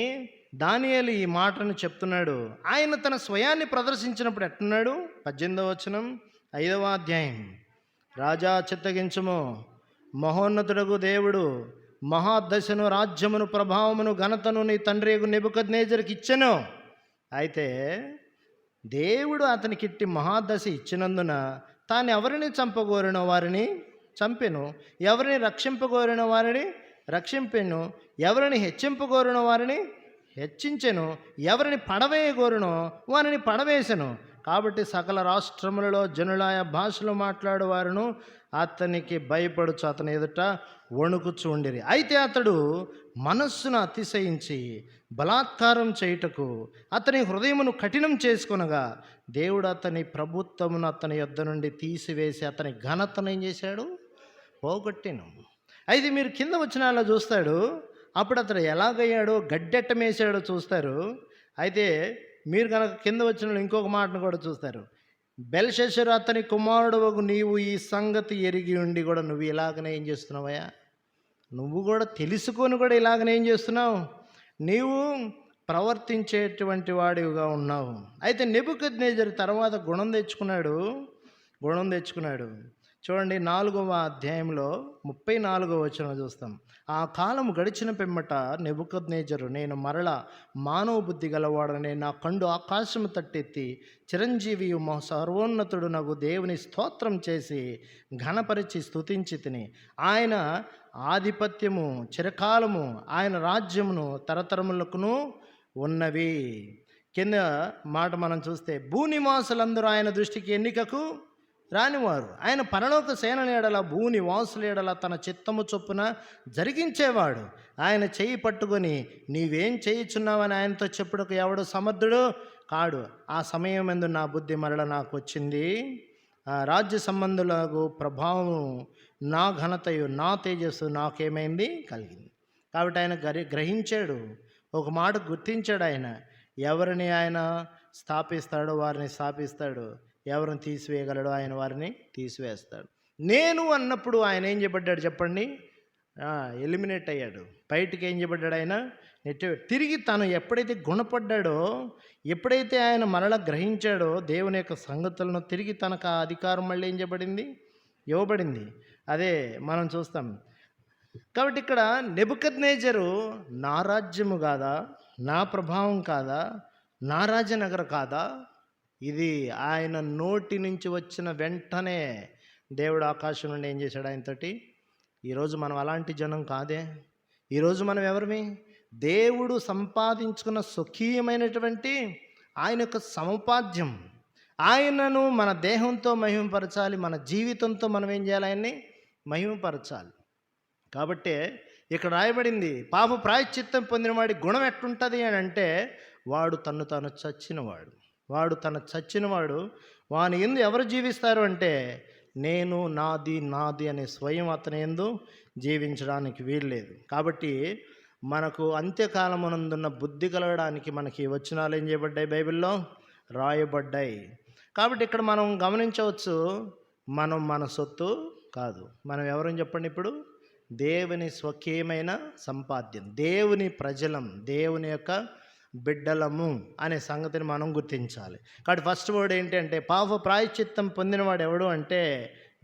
దానియేలు ఈ మాటను చెప్తున్నాడు. ఆయన తన స్వయాన్ని ప్రదర్శించినప్పుడు ఎట్టున్నాడు? 18వ వచనం 5వ అధ్యాయం, రాజా చిత్తగించుము, మహోన్నతుడగు దేవుడు మహాదశను రాజ్యమును ప్రభావమును ఘనతను నీ తండ్రి నెబుకద్నెజరుకి ఇచ్చెను. అయితే దేవుడు అతనికి ఇట్టి మహాదశ ఇచ్చినందున తాను ఎవరిని చంపగోరిన వారిని చంపెను, ఎవరిని రక్షింపగోరిన వారిని రక్షింపెను, ఎవరిని హెచ్చింపగోరిన వారిని హెచ్చించెను, ఎవరిని పడవేయగోరునో వారిని పడవేసెను. కాబట్టి సకల రాష్ట్రములలో జనులాయ భాషలు మాట్లాడు వారును అతనికి భయపడుచు అతని ఎదుట వణుకుచు ఉండిరి. అయితే అతడు మనస్సును అతిశయించి బలాత్కారం చేయుటకు అతని హృదయమును కఠినం చేసుకొనగా దేవుడు అతని ప్రభుత్వమును అతని యొద్ద నుండి తీసివేసి అతని ఘనతను ఏం చేశాడు? పోగొట్టెను. అయితే మీరు కింద వచనాల్లో చూస్తాడు, అప్పుడు అతడు ఎలాగయ్యాడో గడ్డెట్టమేసాడో చూస్తారు. అయితే మీరు కనుక కింద వచనంలో ఇంకొక మాటను కూడా చూస్తారు. బెల్షస్సరు అతని కుమారుడవగు నీవు ఈ సంగతి ఎరిగి ఉండి కూడా నువ్వు ఇలాగనే ఏం చేస్తున్నావయ్యా, నువ్వు కూడా తెలుసుకొని కూడా ఇలాగనే ఏం చేస్తున్నావు, నీవు ప్రవర్తించేటువంటి వాడివిగా ఉన్నావు. అయితే నెబుకద్నెజరు తర్వాత గుణం తెచ్చుకున్నాడు. చూడండి 4వ అధ్యాయంలో 34వ వచనం చూస్తాం. ఆ కాలం గడిచిన పిమ్మట నెబుకద్నెజరు, నేను మరలా మానవ బుద్ధి గలవాడనే నా కండు ఆకాశము తట్టెత్తి చిరంజీవియు సర్వోన్నతుడు నాకు దేవుని స్తోత్రం చేసి ఘనపరిచి స్తుతించి తిని, ఆయన ఆధిపత్యము చిరకాలము, ఆయన రాజ్యమును తరతరములకును ఉన్నవి. కింద మాట మనం చూస్తే భూనివాసులందరూ ఆయన దృష్టికి ఎన్నికకు రానివారు. ఆయన పరలోక సేనల ఎడల భూనివాసుల ఎడల తన చిత్తము చొప్పున జరిగించేవాడు. ఆయన చేయి పట్టుకొని నీవేం చేయుచున్నావని ఆయనతో చెప్పుటకు ఎవడు సమర్థుడు కాడు. ఆ సమయం ఎందు నా బుద్ధి మరల నాకు వచ్చింది, రాజ్య సంబంధులకు ప్రభావము, నా ఘనతయు నా తేజస్సు నాకేమైంది కలిగింది. కాబట్టి ఆయన గ్రహించాడు, ఒక మాట గుర్తించాడు. ఆయన ఎవరిని ఆయన స్థాపిస్తాడో వారిని స్థాపిస్తాడు, ఎవరిని తీసివేయగలడో ఆయన వారిని తీసివేస్తాడు. నేను అన్నప్పుడు ఆయన ఏం చేయబడ్డాడు చెప్పండి, ఎలిమినేట్ అయ్యాడు. బయటికి ఏం చేయబడ్డాడు, ఆయన తిరిగి తను ఎప్పుడైతే గుణపడ్డాడో, ఎప్పుడైతే ఆయన మరల గ్రహించాడో దేవుని యొక్క సంగతులను, తిరిగి తనకు ఆ అధికారం మళ్ళీ ఏం చేయబడింది, ఇవ్వబడింది. అదే మనం చూస్తాం. కాబట్టి ఇక్కడ నెబుకద్నెజరు నా రాజ్యము కాదా, నా ప్రభావం కాదా, నా రాజనగర కాదా, ఇది ఆయన నోటి నుంచి వచ్చిన వెంటనే దేవుడు ఆకాశం నుండి ఏం చేశాడు ఆయనతోటి. ఈరోజు మనం అలాంటి జనం కాదే. ఈరోజు మనం ఎవరిమి, దేవుడు సంపాదించుకున్న స్వకీయమైనటువంటి ఆయన యొక్క సముపాద్యం. ఆయనను మన దేహంతో మహిమపరచాలి, మన జీవితంతో మనం ఏం చేయాలి, ఆయన్ని మహిమపరచాలి. కాబట్టి ఇక్కడ రాయబడింది, పాప ప్రాయశ్చిత్తం పొందినవాడి గుణం ఎట్లుంటుంది అని అంటే, వాడు తాను చచ్చినవాడు. వాని యందు ఎవరు జీవిస్తారు అంటే, నేను నాది అనే స్వయం అతని యందు జీవించడానికి వీల్లేదు. కాబట్టి మనకు అంత్యకాలమునందున్న బుద్ధి కలగడానికి మనకి ఈ వచనాలు ఏం చేయబడ్డాయి, బైబిల్లో రాయబడ్డాయి. కాబట్టి ఇక్కడ మనం గమనించవచ్చు, మనం మన సొత్తు కాదు. మనం ఎవరని చెప్పండి, ఇప్పుడు దేవుని స్వకీయమైన సంపాద్యం, దేవుని ప్రజలం, దేవుని యొక్క బిడ్డలము అనే సంగతిని మనం గుర్తించాలి. కాబట్టి ఫస్ట్ వర్డ్ ఏంటంటే, పాప ప్రాయశ్చిత్తం పొందినవాడు ఎవడు అంటే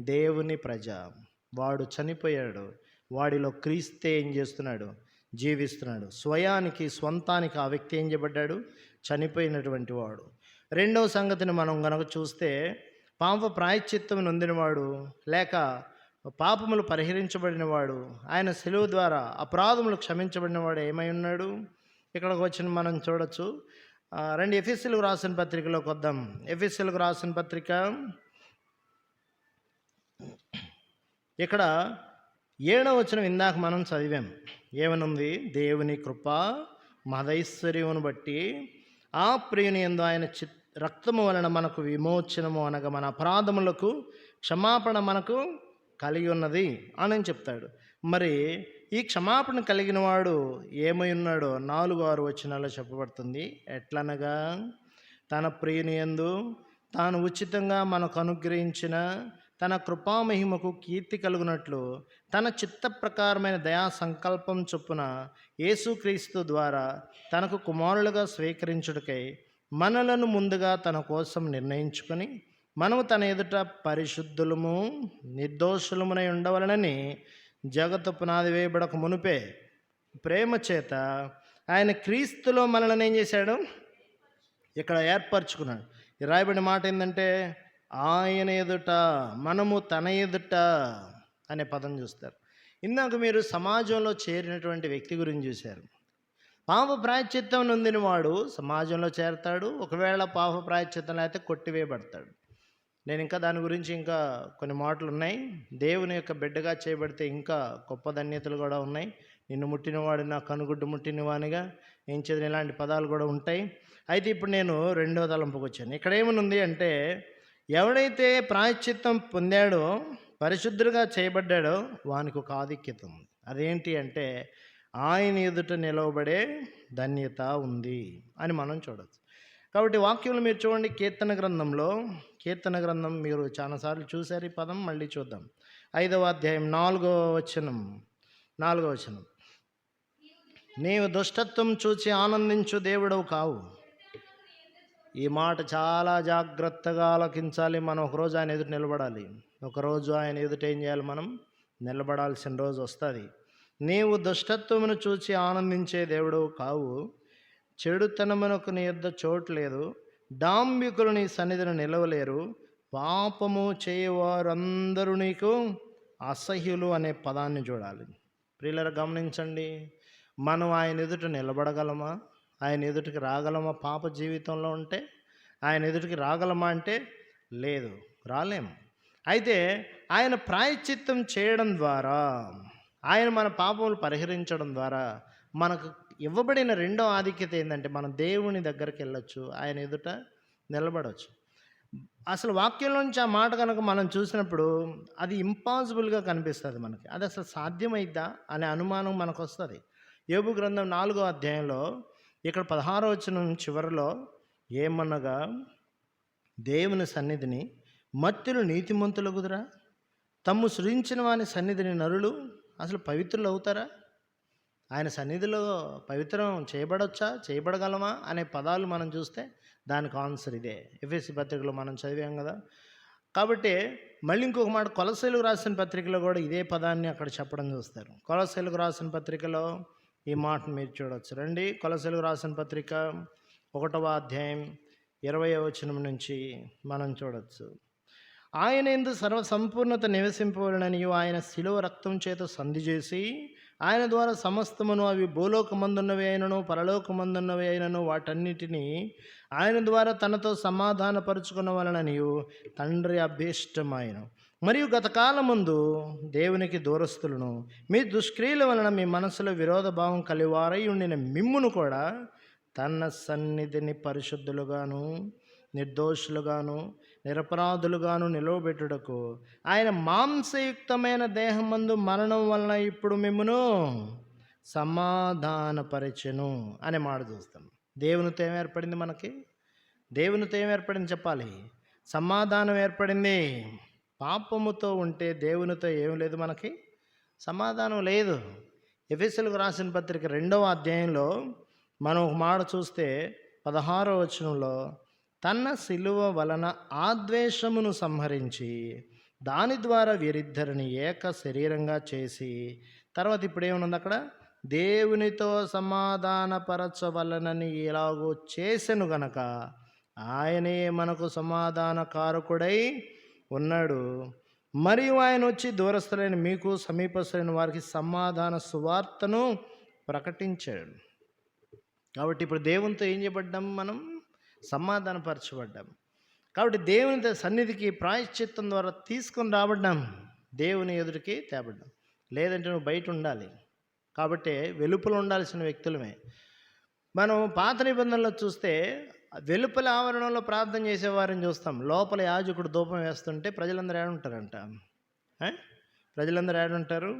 దేవుని ప్రజ. వాడు చనిపోయాడు, వాడిలో క్రీస్తే ఏం చేస్తున్నాడు, జీవిస్తున్నాడు. స్వంతానికి ఆ వ్యక్తి ఏం చేయబడ్డాడు, చనిపోయినటువంటి వాడు. రెండవ సంగతిని మనం గనక చూస్తే, పాప ప్రాయశ్చిత్తం నొందినవాడు లేక పాపములు పరిహరించబడినవాడు, ఆయన శిలువ ద్వారా అపరాధములు క్షమించబడినవాడు ఏమై ఉన్నాడు. ఇక్కడికి వచ్చిన మనం చూడొచ్చు. రెండు ఎఫెసీయులకు రాసిన పత్రికలోకి వద్దాం. ఎఫెసీయులకు రాసిన పత్రిక ఇక్కడ 7వ వచనం ఇందాక మనం చదివాం. ఏమనుంది, దేవుని కృప మహదైశ్వర్యమును బట్టి ఆ ప్రియుని యందు ఆయన రక్తము వలన మనకు విమోచనము, అనగా మన అపరాధములకు క్షమాపణ మనకు కలిగి ఉన్నది అని చెప్తాడు. మరి ఈ క్షమాపణ కలిగిన వాడు ఏమై ఉన్నాడో 4-6 వచనాల్లో చెప్పబడుతుంది. ఎట్లనగా, తన ప్రియుని యందు తాను ఉచితంగా మనకు అనుగ్రహించిన తన కృపామహిమకు కీర్తి కలుగునట్లు తన చిత్త ప్రకారమైన దయా సంకల్పం చొప్పున యేసుక్రీస్తు ద్వారా తనకు కుమారులుగా స్వీకరించుటకై మనలను ముందుగా తన కోసం నిర్ణయించుకొని, మనము తన ఎదుట పరిశుద్ధులము నిర్దోషులమునై ఉండవలనని జగత్తు పునాది వేయబడక మునుపే ప్రేమ చేత ఆయన క్రీస్తులో మనల్ని ఏం చేశాడు, ఇక్కడ ఏర్పరచుకున్నాడు. ఈ రాయబడిన మాట ఏంటంటే, ఆయన ఎదుట, మనము తన ఎదుట అనే పదం చూస్తారు. ఇందాక మీరు సమాజంలో చేరినటువంటి వ్యక్తి గురించి చూశారు. పాప ప్రాయశ్చిత్తం నొందిన వాడు సమాజంలో చేరతాడు. ఒకవేళ పాప ప్రాయశ్చిత్తం లేకపోతే కొట్టివేయబడతాడు. నేను ఇంకా దాని గురించి ఇంకా కొన్ని మాటలు ఉన్నాయి. దేవుని యొక్క బిడ్డగా చేయబడితే ఇంకా గొప్ప ధన్యతలు కూడా ఉన్నాయి. నిన్ను ముట్టినవాడు నా కనుగుడ్డు ముట్టినవానిగా ఏం చదివిన ఇలాంటి పదాలు కూడా ఉంటాయి. అయితే ఇప్పుడు నేను రెండవ తలంపుకి వచ్చాను. ఇక్కడ ఏమనుంది అంటే, ఎవడైతే ప్రాయశ్చిత్తం పొందాడో పరిశుద్ధులుగా చేయబడ్డాడో వానికి ఒక ఆధిక్యత ఉంది. అదేంటి అంటే ఆయన ఎదుట నిలవబడే ధన్యత ఉంది అని మనం చూడవచ్చు. కాబట్టి వాక్యంలో మీరు చూడండి, కీర్తన గ్రంథం మీరు చాలాసార్లు చూశారు ఈ పదం, మళ్ళీ చూద్దాం. 5వ అధ్యాయం 4వ వచనం, నీవు దుష్టత్వం చూచి ఆనందించు దేవుడవు కావు. ఈ మాట చాలా జాగ్రత్తగా ఆలకించాలి. మనం ఒకరోజు ఆయన ఎదుట నిలబడాలి. ఒకరోజు ఆయన ఎదుట ఏం చేయాలి? మనం నిలబడాల్సిన రోజు వస్తుంది. నీవు దుష్టత్వమును చూచి ఆనందించే దేవుడవు కావు, చెడుతనమునకు నీ యొద్ద చోటు లేదు, డాంబికులు నీ సన్నిధిని నిలవలేరు, పాపము చేయవారందరూ నీకు అసహ్యులు అనే పదాన్ని చూడాలి. ప్రియులారా గమనించండి, మనం ఆయన ఎదుట నిలబడగలమా? ఆయన ఎదుటికి రాగలమా? పాప జీవితంలో ఉంటే ఆయన ఎదుటికి రాగలమా అంటే లేదు, రాలేము. అయితే ఆయన ప్రాయశ్చిత్తం చేయడం ద్వారా, ఆయన మన పాపములు పరిహరించడం ద్వారా మనకు ఇవ్వబడిన రెండో ఆధిక్యత ఏంటంటే మనం దేవుని దగ్గరికి వెళ్ళొచ్చు, ఆయన ఎదుట నిలబడవచ్చు. అసలు వాక్యంలోంచి ఆ మాట కనుక మనం చూసినప్పుడు అది ఇంపాసిబుల్గా కనిపిస్తుంది మనకి. అది అసలు సాధ్యమైద్దా అనే అనుమానం మనకు వస్తుంది. యోబు గ్రంథం 4వ అధ్యాయంలో ఇక్కడ 16వ వచనం చివరిలో ఏమనగా, దేవుని సన్నిధిని మత్తులు నీతిమంతులగుదురా, తమ్ము సృజించిన వాని సన్నిధిని నరులు అసలు పవిత్రులు అవుతారా? ఆయన సన్నిధిలో పవిత్రం చేయబడగలమా అనే పదాలు మనం చూస్తే దానికి ఆన్సర్ ఇదే. ఎఫెసీ పత్రికలో మనం చదివాం కదా. కాబట్టి మళ్ళీ ఇంకొక మాట, కొలస్సీలకు రాసిన పత్రికలో కూడా ఇదే పదాన్ని అక్కడ చెప్పడం చూస్తారు. కొలస్సీలకు రాసిన పత్రికలో ఈ మాటను మీరు చూడవచ్చు. రండి, కొలస్సీలకు రాసిన పత్రిక 1వ అధ్యాయం 20వ వచనం నుంచి మనం చూడవచ్చు. ఆయన యందు సర్వ సంపూర్ణత నివసింపవలననియు ఆయన శిలువ రక్తం చేత సంధి చేసి ఆయన ద్వారా సమస్తమును, అవి భూలోకమందున్నవి అయినను పరలోకమందున్నవి అయినను, వాటన్నిటినీ ఆయన ద్వారా తనతో సమాధానపరుచుకున్న వలననియు తండ్రి అభీష్టమైన మరియు గతకాలముందు దేవునికి దూరస్తులను మీ దుష్క్రియల వలన మీ మనసులో విరోధ భావం కలివారై ఉండిన మిమ్మును కూడా తన సన్నిధిని పరిశుద్ధులుగాను నిర్దోషులుగాను నిరపరాధులుగాను నిలవబెట్టుటకు ఆయన మాంసయుక్తమైన దేహమందు మరణం వలన ఇప్పుడు మిమ్మును సమాధానపరచెను అనే మాట చూస్తాం. దేవునితో ఏం ఏర్పడింది? మనకి దేవునితో ఏం ఏర్పడింది చెప్పాలి? సమాధానం ఏర్పడింది. పాపముతో ఉంటే దేవునితో ఏం లేదు, మనకి సమాధానం లేదు. ఎఫెసీయులకు రాసిన పత్రిక 2వ అధ్యాయంలో మనం ఒక మాట చూస్తే 16వ వచనంలో, తన శిలువ వలన ఆద్వేషమును సంహరించి దాని ద్వారా వీరిద్దరిని ఏక శరీరంగా చేసి, తర్వాత ఇప్పుడు ఏమనుంది అక్కడ, దేవునితో సమాధానపరచవలనని ఇలాగూ చేసెను గనక ఆయనే మనకు సమాధానకారకుడై ఉన్నాడు. మరియు ఆయన వచ్చి దూరస్తులైన మీకు సమీపస్తులైన వారికి సమాధాన సువార్తను ప్రకటించాడు. కాబట్టి ఇప్పుడు దేవునితో ఏం చేయబడ్డాం? మనం సమాధానపరచబడ్డాం. కాబట్టి దేవుని సన్నిధికి ప్రాయశ్చిత్తం ద్వారా తీసుకొని రాబడ్డాం, దేవుని ఎదుటికి తేబడ్డాం. లేదంటే నువ్వు బయట ఉండాలి. కాబట్టి వెలుపల ఉండాల్సిన వ్యక్తులమే. మనం పాత నిబంధనలో చూస్తే వెలుపల ఆవరణలో ప్రార్థన చేసేవారిని చూస్తాం. లోపల యాజకుడు ధూపం వేస్తుంటే ప్రజలందరూ ఏడుంటారంట. ప్రజలందరూ ఏడుంటారు?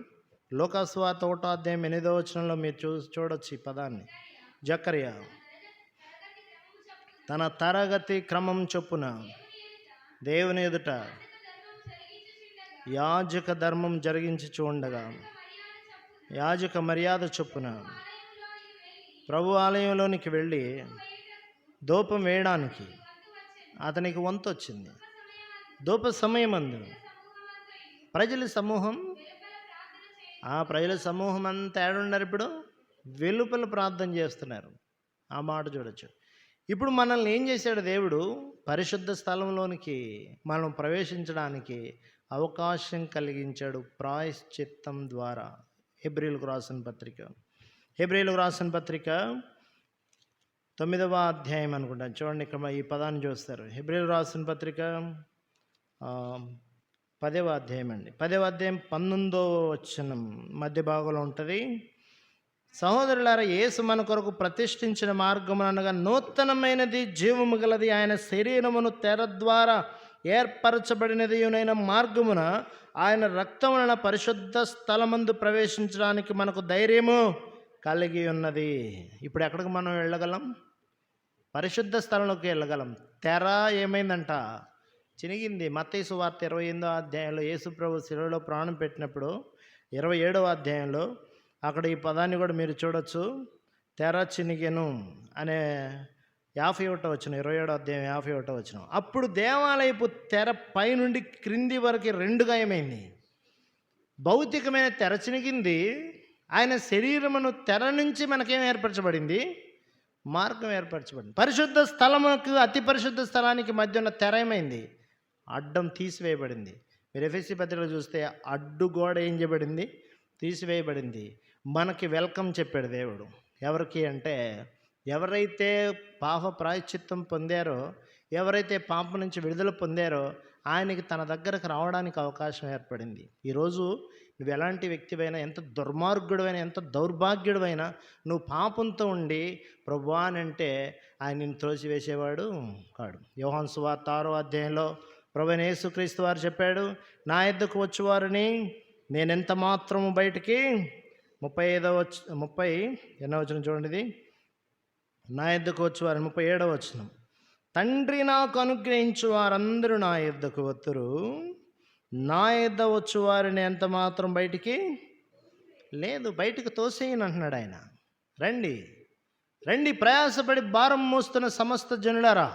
లోకాసువార్త 1వ అధ్యాయం 8వ వచనంలో మీరు చూడొచ్చు ఈ పదాన్ని. జకర్యా తన తరగతి క్రమం చొప్పున దేవుని ఎదుట యాజక ధర్మం జరిగించి చూడగా, యాజక మర్యాద చొప్పున ప్రభు ఆలయంలోనికి వెళ్ళి ధూపం వేయడానికి అతనికి వంతు వచ్చింది. ధూప సమయమందు ప్రజల సమూహం అంతా ఏడున్నారు? ఇప్పుడు వెలుపల ప్రార్థన చేస్తున్నారు. ఆ మాట చూడొచ్చు. ఇప్పుడు మనల్ని ఏం చేశాడు దేవుడు? పరిశుద్ధ స్థలంలోనికి మనం ప్రవేశించడానికి అవకాశం కలిగించాడు ప్రాయశ్చిత్తం ద్వారా. హెబ్రీయులకు రాసిన పత్రిక 9వ అధ్యాయం అనుకుంటాను. చూడండి, ఇక్కడ ఈ పదాన్ని చూస్తారు. హెబ్రీయులకు రాసిన పత్రిక 10వ అధ్యాయం అండి. 10వ అధ్యాయం 19వ వచనం మధ్య భాగంలో ఉంటుంది. సహోదరులారా, యేసు మన కొరకు ప్రతిష్ఠించిన మార్గమున అనగా నూతనమైనది, జీవము గలది, ఆయన శరీరమును తెర ద్వారా ఏర్పరచబడినది అయిన మార్గమున ఆయన రక్తం వలన పరిశుద్ధ స్థలమందు ప్రవేశించడానికి మనకు ధైర్యము కలిగి ఉన్నది. ఇప్పుడు ఎక్కడికి మనం వెళ్ళగలం? పరిశుద్ధ స్థలంలోకి వెళ్ళగలం. తెర ఏమైందంట? చినిగింది. మత్తయి సువార్త 28వ అధ్యాయంలో యేసుప్రభు శిలువలో ప్రాణం పెట్టినప్పుడు 27వ అధ్యాయంలో అక్కడ ఈ పదాన్ని కూడా మీరు చూడొచ్చు. తెర చినిగెను అనే 51వ వచనం, 27వ అధ్యాయం 51వ వచనం. అప్పుడు దేవాలయపు తెర పైనుండి క్రింది వరకు రెండుగా ఏమైంది? భౌతికమైన తెర చినిగింది. ఆయన శరీరమును తెర నుంచి మనకేం ఏర్పరచబడింది? మార్గం ఏర్పరచబడింది. పరిశుద్ధ స్థలముకు అతి పరిశుద్ధ స్థలానికి మధ్య ఉన్న తెర ఏమైంది? అడ్డం తీసివేయబడింది. మీరు ఎఫెసీ పత్రికలో చూస్తే అడ్డు గోడ ఏం చేయబడింది? తీసివేయబడింది. మనకి వెల్కమ్ చెప్పాడు దేవుడు. ఎవరికి అంటే, ఎవరైతే పాప ప్రాయశ్చిత్తం పొందారో, ఎవరైతే పాపం నుంచి విడుదల పొందారో ఆయనకి తన దగ్గరకు రావడానికి అవకాశం ఏర్పడింది. ఈరోజు నువ్వు ఎలాంటి వ్యక్తివైనా, ఎంత దుర్మార్గుడివైనా, ఎంత దౌర్భాగ్యుడివైనా, నువ్వు పాపంతో ఉండి ప్రభువా అని అంటే ఆయన నిన్ను త్రోసివేసేవాడు కాడు. యోహాను సువార్త 6వ అధ్యాయంలో ప్రభువైన యేసుక్రీస్తు వారు చెప్పాడు, నా యొద్దకు వచ్చేవారిని నేనెంత మాత్రము బయటికి 30 ఎన్నో వచనం చూడండి ఇది. నా యొద్దకు వచ్చేవారు 37వ వచనం. తండ్రి నాకు అనుగ్రహించు వారందరూ నా యొద్దకు వత్తురు, నా యొద్ద వచ్చు వారిని ఎంత మాత్రం బయటికి లేదు, బయటికి తోసేయను అంటున్నాడు ఆయన. రండి రండి ప్రయాసపడి భారం మోస్తున్న సమస్త జనులారా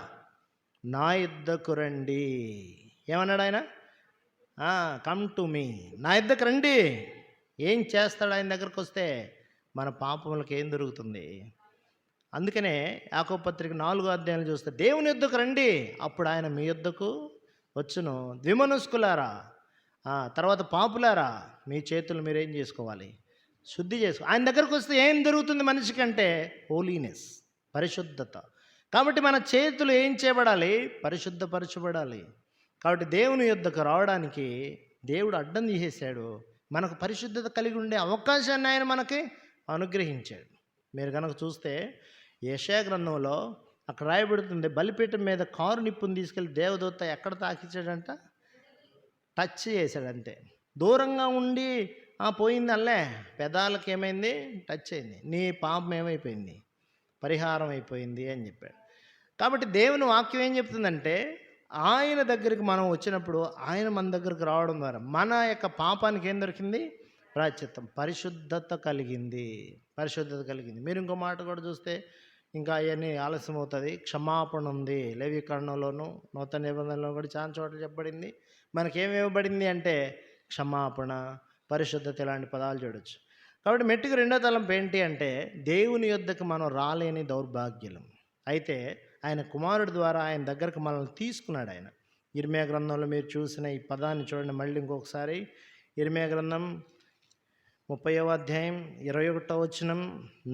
నా యొద్దకు రండి. ఏమన్నాడు ఆయన? కమ్ టు మీ, నా యొద్దకు రండి. ఏం చేస్తాడు ఆయన దగ్గరకు వస్తే? మన పాపములకు ఏం దొరుకుతుంది? అందుకనే యాకోబు పత్రిక 4వ అధ్యాయంలో చూస్తే దేవుని యొద్దకు రండి, అప్పుడు ఆయన మీ యొద్దకు వచ్చును. ద్విమనస్కులారా, తర్వాత పాపులారా, మీ చేతులు మీరేం చేసుకోవాలి? శుద్ధి చేసుకో. ఆయన దగ్గరకు వస్తే ఏం జరుగుతుంది మనిషికి అంటే? హోలీనెస్, పరిశుద్ధత. కాబట్టి మన చేతులు ఏం చేయబడాలి? పరిశుద్ధపరచబడాలి. కాబట్టి దేవుని యొద్దకు రావడానికి దేవుడు అడ్డం తీసేశాడు. మనకు పరిశుద్ధత కలిగి ఉండే అవకాశాన్ని ఆయన మనకి అనుగ్రహించాడు. మీరు కనుక చూస్తే యెషయా గ్రంథంలో అక్కడ రాయబడుతుంది, బలిపీఠం మీద కారు నిప్పుని తీసుకెళ్ళి దేవదూత ఎక్కడ తాకించాడంట? టచ్ చేశాడు అంతే. దూరంగా ఉండి పోయింది అల్లే, పెదాలకు ఏమైంది? టచ్ అయింది. నీ పాపం ఏమైపోయింది? పరిహారం అయిపోయింది అని చెప్పాడు. కాబట్టి దేవుని వాక్యం ఏం చెప్తుందంటే, ఆయన దగ్గరికి మనం వచ్చినప్పుడు ఆయన మన దగ్గరికి రావడం ద్వారా మన యొక్క పాపానికి ఏం దొరికింది? ప్రాయశ్చిత్తం, పరిశుద్ధత కలిగింది. పరిశుద్ధత కలిగింది. మీరు ఇంకో మాట కూడా చూస్తే ఇంకా అవన్నీ ఆలస్యం అవుతుంది. క్షమాపణ ఉంది. లేవీకరణంలోను నూతన నిబంధనలో కూడా చాలా చోట్ల చెప్పబడింది. మనకేమి ఇవ్వబడింది అంటే క్షమాపణ, పరిశుద్ధత, ఇలాంటి పదాలు చూడొచ్చు. కాబట్టి మెట్టుకు రెండో తలంపు ఏంటి అంటే, దేవుని యొద్దకు మనం రాలేని దౌర్భాగ్యులం. అయితే ఆయన కుమారుడి ద్వారా ఆయన దగ్గరకు మనల్ని తీసుకున్నాడు ఆయన. ఇర్మియా గ్రంథంలో మీరు చూసిన ఈ పదాన్ని చూడండి మళ్ళీ ఇంకొకసారి. ఇర్మియా గ్రంథం 30వ అధ్యాయం 21వ వచనం.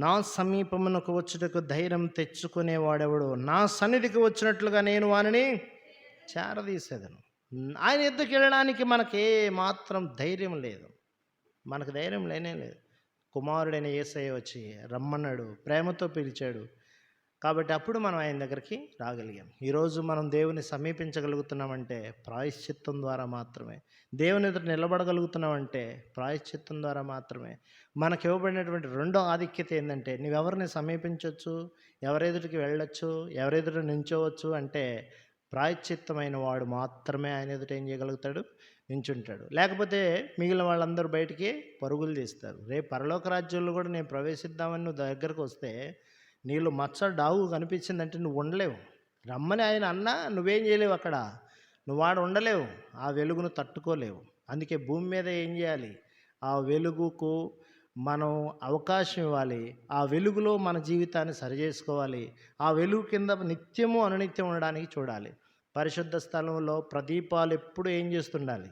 నా సమీపమునకు వచ్చుటకు ధైర్యం తెచ్చుకునేవాడెవడు? నా సన్నిధికి వచ్చినట్లుగా నేను వానిని చేరదీసేదను. ఆయన ఎద్దుకు వెళ్ళడానికి మనకే మాత్రం ధైర్యం లేదు. మనకు ధైర్యం లేనే లేదు. కుమారుడైన యేసయ్య వచ్చి రమ్మన్నాడు, ప్రేమతో పిలిచాడు. కాబట్టి అప్పుడు మనం ఆయన దగ్గరికి రాగలిగాం. ఈరోజు మనం దేవుని సమీపించగలుగుతున్నామంటే ప్రాయశ్చిత్తం ద్వారా మాత్రమే. దేవుని ఎదుట నిలబడగలుగుతున్నామంటే ప్రాయశ్చిత్తం ద్వారా మాత్రమే. మనకు ఇవ్వబడినటువంటి రెండో ఆధిక్యత ఏంటంటే, నువ్వెవరిని సమీపించవచ్చు, ఎవరెదుటికి వెళ్ళొచ్చు, ఎవరెదుట నించోవచ్చు అంటే ప్రాయశ్చిత్తమైన వాడు మాత్రమే ఆయన ఎదుట ఏం చేయగలుగుతాడు? నించుంటాడు. లేకపోతే మిగిలిన వాళ్ళందరూ బయటికి పరుగులు తీస్తారు. రేపు పరలోక రాజ్యంలో కూడా నేను ప్రవేశిద్దామని నువ్వు దగ్గరకు వస్తే నీళ్ళు మచ్చ డాగు కనిపించిందంటే నువ్వు ఉండలేవు. రమ్మని ఆయన అన్నా నువ్వేం చేయలేవు. అక్కడ నువ్వు ఆడ ఉండలేవు. ఆ వెలుగును తట్టుకోలేవు. అందుకే భూమి మీద ఏం చేయాలి? ఆ వెలుగుకు మనం అవకాశం ఇవ్వాలి. ఆ వెలుగులో మన జీవితాన్ని సరిచేసుకోవాలి. ఆ వెలుగు కింద నిత్యము అనునిత్యం ఉండడానికి చూడాలి. పరిశుద్ధ స్థలంలో ప్రదీపాలు ఎప్పుడు ఏం చేస్తుండాలి?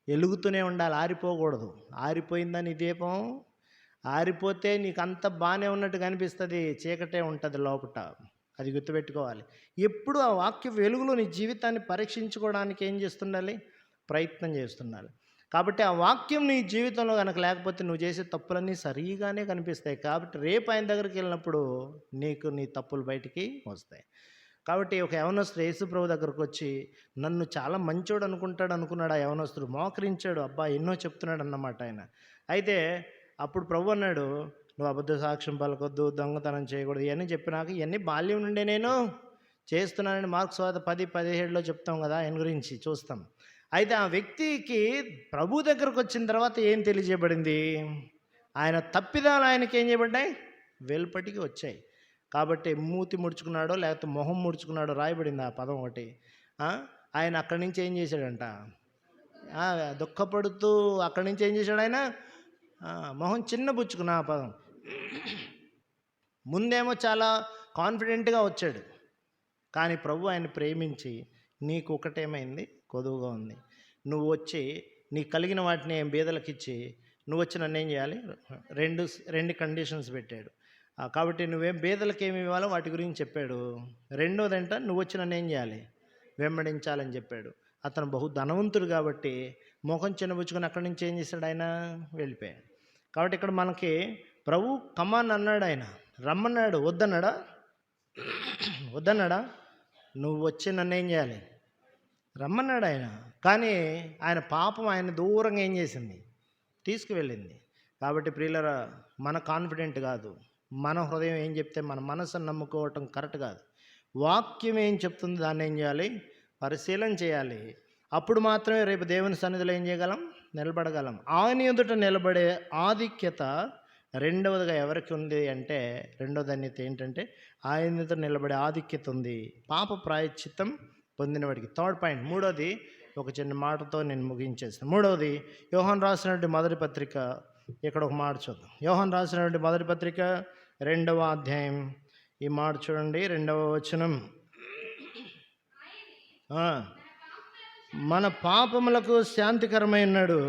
వెలుగుతూనే ఉండాలి, ఆరిపోకూడదు. ఆరిపోయిందని దీపం ఆరిపోతే నీకు అంత బాగానే ఉన్నట్టు కనిపిస్తుంది, చీకటే ఉంటుంది లోపట. అది గుర్తుపెట్టుకోవాలి. ఎప్పుడు ఆ వాక్య వెలుగులో నీ జీవితాన్ని పరీక్షించుకోవడానికి ఏం చేస్తుండాలి? ప్రయత్నం చేస్తుండాలి. కాబట్టి ఆ వాక్యం నీ జీవితంలో కనుక లేకపోతే నువ్వు చేసే తప్పులన్నీ సరిగానే కనిపిస్తాయి. కాబట్టి రేపు ఆయన దగ్గరికి వెళ్ళినప్పుడు నీకు నీ తప్పులు బయటికి వస్తాయి. కాబట్టి ఒక యవనస్తుడు యేసు ప్రభు దగ్గరకు వచ్చి నన్ను చాలా మంచోడు అనుకున్నాడు. ఆ యవనస్తుడు మోకరించాడు. అబ్బా ఎన్నో చెప్తున్నాడు అన్నమాట ఆయన. అయితే అప్పుడు ప్రభు అన్నాడు, నువ్వు అబద్ధ సాక్ష్యం పలకొద్దు, దొంగతనం చేయకూడదు, ఇవన్నీ చెప్పినాక ఇవన్నీ బాల్యం నుండే నేను చేస్తున్నానని మార్క్స్ సువార్త 10:17లో చెప్తాం కదా, ఆయన గురించి చూస్తాం. అయితే ఆ వ్యక్తికి ప్రభు దగ్గరకు వచ్చిన తర్వాత ఏం తెలియజేయబడింది? ఆయన తప్పిదాలు ఆయనకి ఏం చేయబడ్డాయి? వెలుపటికి వచ్చాయి. కాబట్టి మూతి ముడుచుకున్నాడో లేకపోతే మొహం ముడుచుకున్నాడో రాయబడింది ఆ పదం ఒకటి. ఆయన అక్కడి నుంచి ఏం చేశాడంట? దుఃఖపడుతూ అక్కడి నుంచి ఏం చేశాడు ఆయన? మొహం చిన్న బుచ్చుకున్న ఆ పదం. ముందేమో చాలా కాన్ఫిడెంట్గా వచ్చాడు, కానీ ప్రభు ఆయన ప్రేమించి నీకు ఒకటేమైంది? కొదువుగా ఉంది. నువ్వు వచ్చి నీకు కలిగిన వాటిని బీదలకు ఇచ్చి నువ్వు వచ్చి నన్ను ఏం చేయాలి? రెండు కండిషన్స్ పెట్టాడు. కాబట్టి నువ్వేం బీదలకు ఏమి ఇవ్వాలో వాటి గురించి చెప్పాడు. రెండోదంట నువ్వు వచ్చి నన్ను ఏం చేయాలి? వెంబడించాలని చెప్పాడు. అతను బహు ధనవంతుడు కాబట్టి ముఖం చిన్నబుచ్చుకొని అక్కడి నుంచి ఏం చేశాడు? ఆయన వెళ్ళిపోయాడు. కాబట్టి ఇక్కడ మనకి ప్రభు కమాన్ అన్నాడు, ఆయన రమ్మన్నాడు. వద్దన్నాడా? నువ్వు వచ్చి నన్ను ఏం చేయాలి? రమ్మన్నాడు ఆయన. కానీ ఆయన పాపం ఆయన దూరంగా ఏం చేసింది? తీసుకువెళ్ళింది. కాబట్టి ప్రియులరా, మన కాన్ఫిడెంట్ కాదు, మన హృదయం ఏం చెప్తే మన మనసును నమ్ముకోవటం కరెక్ట్ కాదు. వాక్యం ఏం చెప్తుంది దాన్ని ఏం చేయాలి? పరిశీలన చేయాలి. అప్పుడు మాత్రమే రేపు దేవుని సన్నిధిలో ఏం చేయగలం? నిలబడగలం. ఆయన ఎదుట నిలబడే ఆధిక్యత రెండవదిగా ఎవరికి ఉంది అంటే, రెండో ధన్యత ఏంటంటే ఆయన ఎదుట నిలబడే ఆధిక్యత ఉంది పాప ప్రాయశ్చిత్తం పొందినవాడికి. థర్డ్ పాయింట్, మూడోది ఒక చిన్న మాటతో నేను ముగించేస్తాను. మూడవది యోహాను రాసినటువంటి మొదటి పత్రిక. ఇక్కడ ఒక మాట చూద్దాం. యోహాను రాసినటువంటి మొదటి పత్రిక 2వ అధ్యాయం. ఈ మాట చూడండి, 2వ వచనం. మన పాపములకు శాంతికరమై ఉన్నాడు.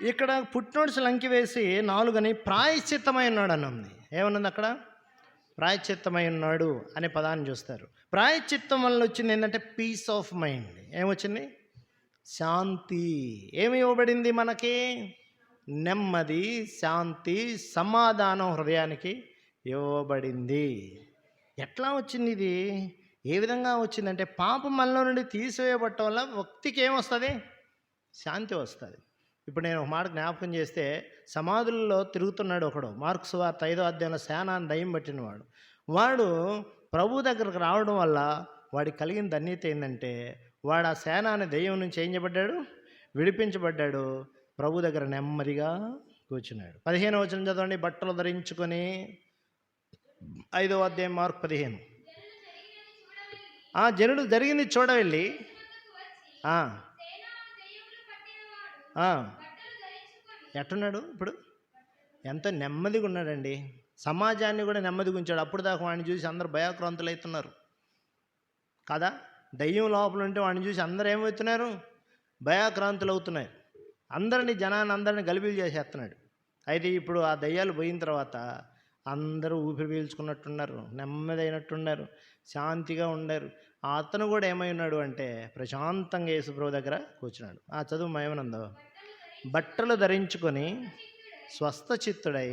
ఇక్కడ పుట్టినోడ్స్ లంకి వేసి 4 ప్రాయశ్చిత్తమై ఉన్నాడు అని ఉంది. ఏమన్నది అక్కడ? ప్రాయశ్చిత్తమై ఉన్నాడు అనే పదాన్ని చూస్తారు. ప్రాయశ్చిత్తం వల్ల వచ్చింది ఏంటంటే పీస్ ఆఫ్ మైండ్. ఏమొచ్చింది? శాంతి. ఏమి ఇవ్వబడింది మనకి? నెమ్మది, శాంతి, సమాధానం హృదయానికి ఇవ్వబడింది. ఎట్లా వచ్చింది ఇది? ఏ విధంగా వచ్చిందంటే పాపం మనలో నుండి తీసివేయబడటం వల్ల వ్యక్తికి ఏమొస్తుంది? శాంతి వస్తుంది. ఇప్పుడు నేను ఒక మాట జ్ఞాపకం చేస్తే, సమాధుల్లో తిరుగుతున్నాడు ఒకడు, మార్క్స్ సువార్త 5వ అధ్యాయంలో సేనాన్ని దయ్యం పట్టినవాడు. వాడు ప్రభు దగ్గరకు రావడం వల్ల వాడికి కలిగిన ధన్యత ఏంటంటే, వాడు ఆ సేనాన్ని దయ్యం నుంచి ఏం చేయబడ్డాడు? విడిపించబడ్డాడు. ప్రభు దగ్గర నెమ్మదిగా కూర్చున్నాడు. 15వ వచనం చదవండి. బట్టలు ధరించుకొని, 5వ అధ్యాయం మార్క్ 15. జనుడు జరిగింది చూడవెళ్ళి ఎట్టున్నాడు? ఇప్పుడు ఎంత నెమ్మదిగా ఉన్నాడండి. సమాజాన్ని కూడా నెమ్మదిగా ఉంచాడు. అప్పుడు దాకా వాడిని చూసి అందరు భయాక్రాంతులు అవుతున్నారు కదా. దయ్యం లోపల ఉంటే వాడిని చూసి అందరూ ఏమవుతున్నారు? భయాక్రాంతులు అవుతున్నారు. జనాన్ని గలిబిలు చేసేస్తున్నాడు. అయితే ఇప్పుడు ఆ దయ్యాలు పోయిన తర్వాత అందరూ ఊపిరి పీల్చుకున్నట్టున్నారు, నెమ్మదైనట్టున్నారు, శాంతిగా ఉండారు. అతను కూడా ఏమై ఉన్నాడు అంటే ప్రశాంతంగా యేసుప్రభు దగ్గర కూర్చున్నాడు. చదువు ఏమనుందో, బట్టలు ధరించుకొని స్వస్థ చిత్తుడై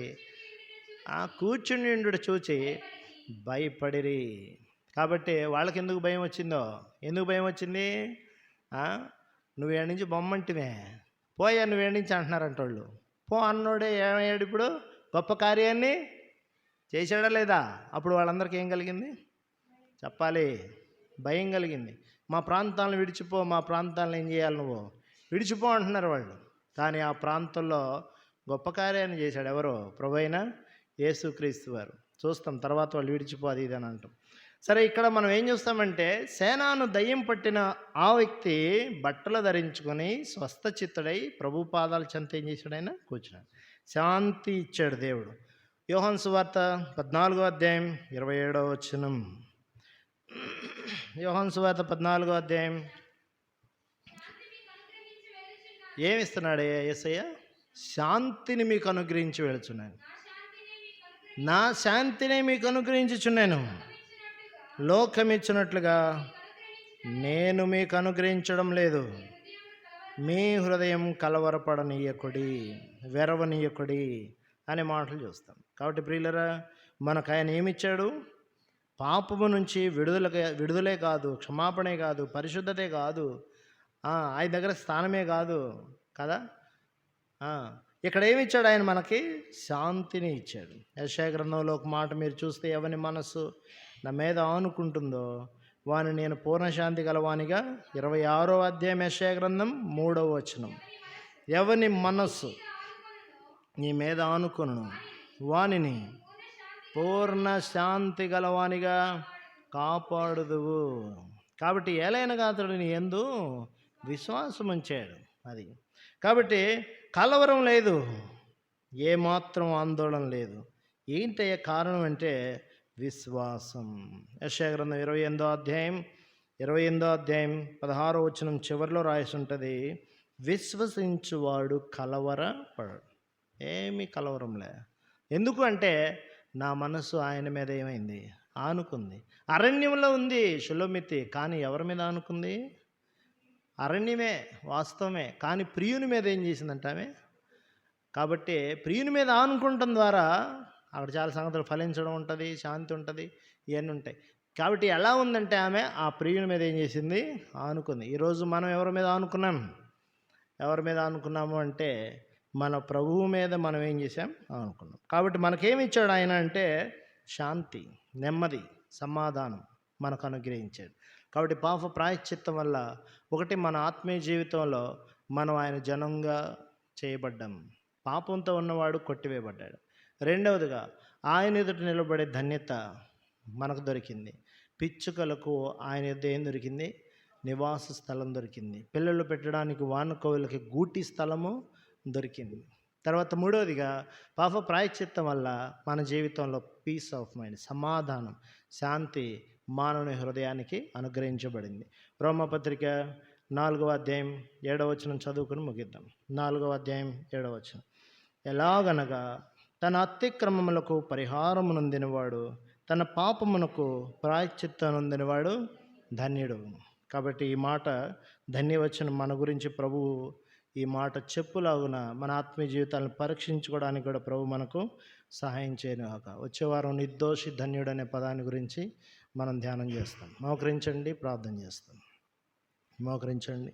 కూర్చుని చూచి భయపడిరి. కాబట్టి వాళ్ళకి ఎందుకు భయం వచ్చిందో? ఎందుకు భయం వచ్చింది? నువ్వు ఏడు నుంచి బొమ్మంటివే, పోయా నువ్వు ఏడు నుంచి అంటున్నారంట వాళ్ళు. పో అన్నోడే ఏమయ్యాడు? ఇప్పుడు గొప్ప కార్యాన్ని చేశాడా లేదా? అప్పుడు వాళ్ళందరికీ ఏం కలిగింది చెప్పాలి? భయం కలిగింది. మా ప్రాంతాలను విడిచిపో, మా ప్రాంతాలను ఏం చేయాలి? నువ్వు విడిచిపో అంటున్నారు వాళ్ళు. కానీ ఆ ప్రాంతంలో గొప్ప కార్యాన్ని చేశాడు ఎవరో? ప్రభువైన యేసుక్రీస్తు వారు. చూస్తాం తర్వాత వాళ్ళు విడిచిపో అది ఇది అని అంటాం. సరే, ఇక్కడ మనం ఏం చూస్తామంటే, సేనాను దయ్యం పట్టిన ఆ వ్యక్తి బట్టలు ధరించుకొని స్వస్థ చిత్తుడై ప్రభు పాదాల చెంత ఏం చేశాడు? ఆయన కూర్చున్నాడు. శాంతి ఇచ్చాడు దేవుడు. యోహాను సువార్త 14వ అధ్యాయం 27వ వచనం. యోహాను సువార్త 14వ అధ్యాయం. ఏమిస్తున్నాడు యేసయ్య? శాంతిని మీకు అనుగ్రహించి వెళుచున్నాను. నా శాంతిని మీకు అనుగ్రహించుచున్నాను. లోకమిచ్చినట్లుగా నేను మీకు అనుగ్రహించడం లేదు. మీ హృదయం కలవరపడనీయకుడి, వెరవనీయకుడి అనే మాటలు చూస్తాం. కాబట్టి ప్రియులరా, మనకు ఆయన ఏమిచ్చాడు? పాపము నుంచి విడుదలే కాదు, క్షమాపణే కాదు, పరిశుద్ధతే కాదు, ఆయన దగ్గర స్థానమే కాదు కదా. ఇక్కడ ఏమి ఇచ్చాడు ఆయన? మనకి శాంతిని ఇచ్చాడు. యెషయా గ్రంథంలో ఒక మాట మీరు చూస్తే, ఎవని మనస్సు నా మీద ఆనుకుంటుందో వాని నేను పూర్ణశాంతి గలవానిగా. 26వ అధ్యాయం యెషయా గ్రంథం 3వ వచనం. ఎవని మనస్సు నీ మీద ఆనుకొనును వానిని పూర్ణ శాంతి గలవానిగా కాపాడుదువు. కాబట్టి ఏలైనగా అతడు నీ యందు విశ్వాసం ఉంచాడు. అది కాబట్టి కలవరం లేదు, ఏమాత్రం ఆందోళన లేదు. ఏంటయ్యే కారణం అంటే విశ్వాసం. యెషయా గ్రంథం 28వ అధ్యాయం 16వ వచనం చివరిలో రాసి ఉంటుంది, విశ్వసించువాడు కలవరపడు. ఏమీ కలవరంలే. ఎందుకు అంటే నా మనసు ఆయన మీద ఏమైంది? ఆనుకుంది. అరణ్యంలో ఉంది షులోమితి, కానీ ఎవరి మీద ఆనుకుంది? అరణ్యమే, వాస్తవమే, కానీ ప్రియుని మీద ఏం చేసిందంట ఆమె? కాబట్టి ప్రియుని మీద ఆనుకుంటం ద్వారా అక్కడ చాలా సంగతులు ఫలించడం ఉంటుంది, శాంతి ఉంటుంది, ఇవన్నీ ఉంటాయి. కాబట్టి ఎలా ఉందంటే ఆమె ఆ ప్రియుని మీద ఏం చేసింది? ఆనుకుంది. ఈరోజు మనం ఎవరి మీద ఆనుకున్నాం? ఎవరి మీద ఆనుకున్నాము అంటే మన ప్రభువు మీద మనం ఏం చేసాం? ఆనుకున్నాం. కాబట్టి మనకేమి ఇచ్చాడు ఆయన అంటే శాంతి, నెమ్మది, సమాధానం మనకు అనుగ్రహించాడు. కాబట్టి పాప ప్రాయశ్చిత్తం వల్ల ఒకటి, మన ఆత్మీయ జీవితంలో మనం ఆయన జనంగా చేయబడ్డాం. పాపంతో ఉన్నవాడు కొట్టివేయబడ్డాడు. రెండవదిగా ఆయన ఎదుట నిలబడే ధన్యత మనకు దొరికింది. పిచ్చుకలకు ఆయన ఎదుట ఏం దొరికింది? నివాస స్థలం దొరికింది. పిల్లలు పెట్టడానికి వానకోవులకి గూటి స్థలము దొరికింది. తర్వాత మూడవదిగా పాప ప్రాయశ్చిత్తం వల్ల మన జీవితంలో పీస్ ఆఫ్ మైండ్, సమాధానం, శాంతి మానవుని హృదయానికి అనుగ్రహించబడింది. రోమపత్రిక 4వ అధ్యాయం 7వ వచనం చదువుకుని ముగిద్దాం. 4వ అధ్యాయం 7వ వచనం. ఎలాగనగా తన అతిక్రమములకు పరిహారము నొందినవాడు, తన పాపమునకు ప్రాయశ్చిత్తం నొందినవాడు ధన్యుడు. కాబట్టి ఈ మాట ధన్యవచనం మన గురించి ప్రభువు ఈ మాట చెప్పులాగున మన ఆత్మీయ జీవితాలను పరీక్షించుకోవడానికి కూడా ప్రభు మనకు సహాయం చేయనుగాక. వచ్చే వారం నిర్దోషి ధన్యుడు అనే పదాన్ని గురించి మనం ధ్యానం చేస్తాం. మోకరించండి, ప్రార్థన చేస్తాం. మోకరించండి.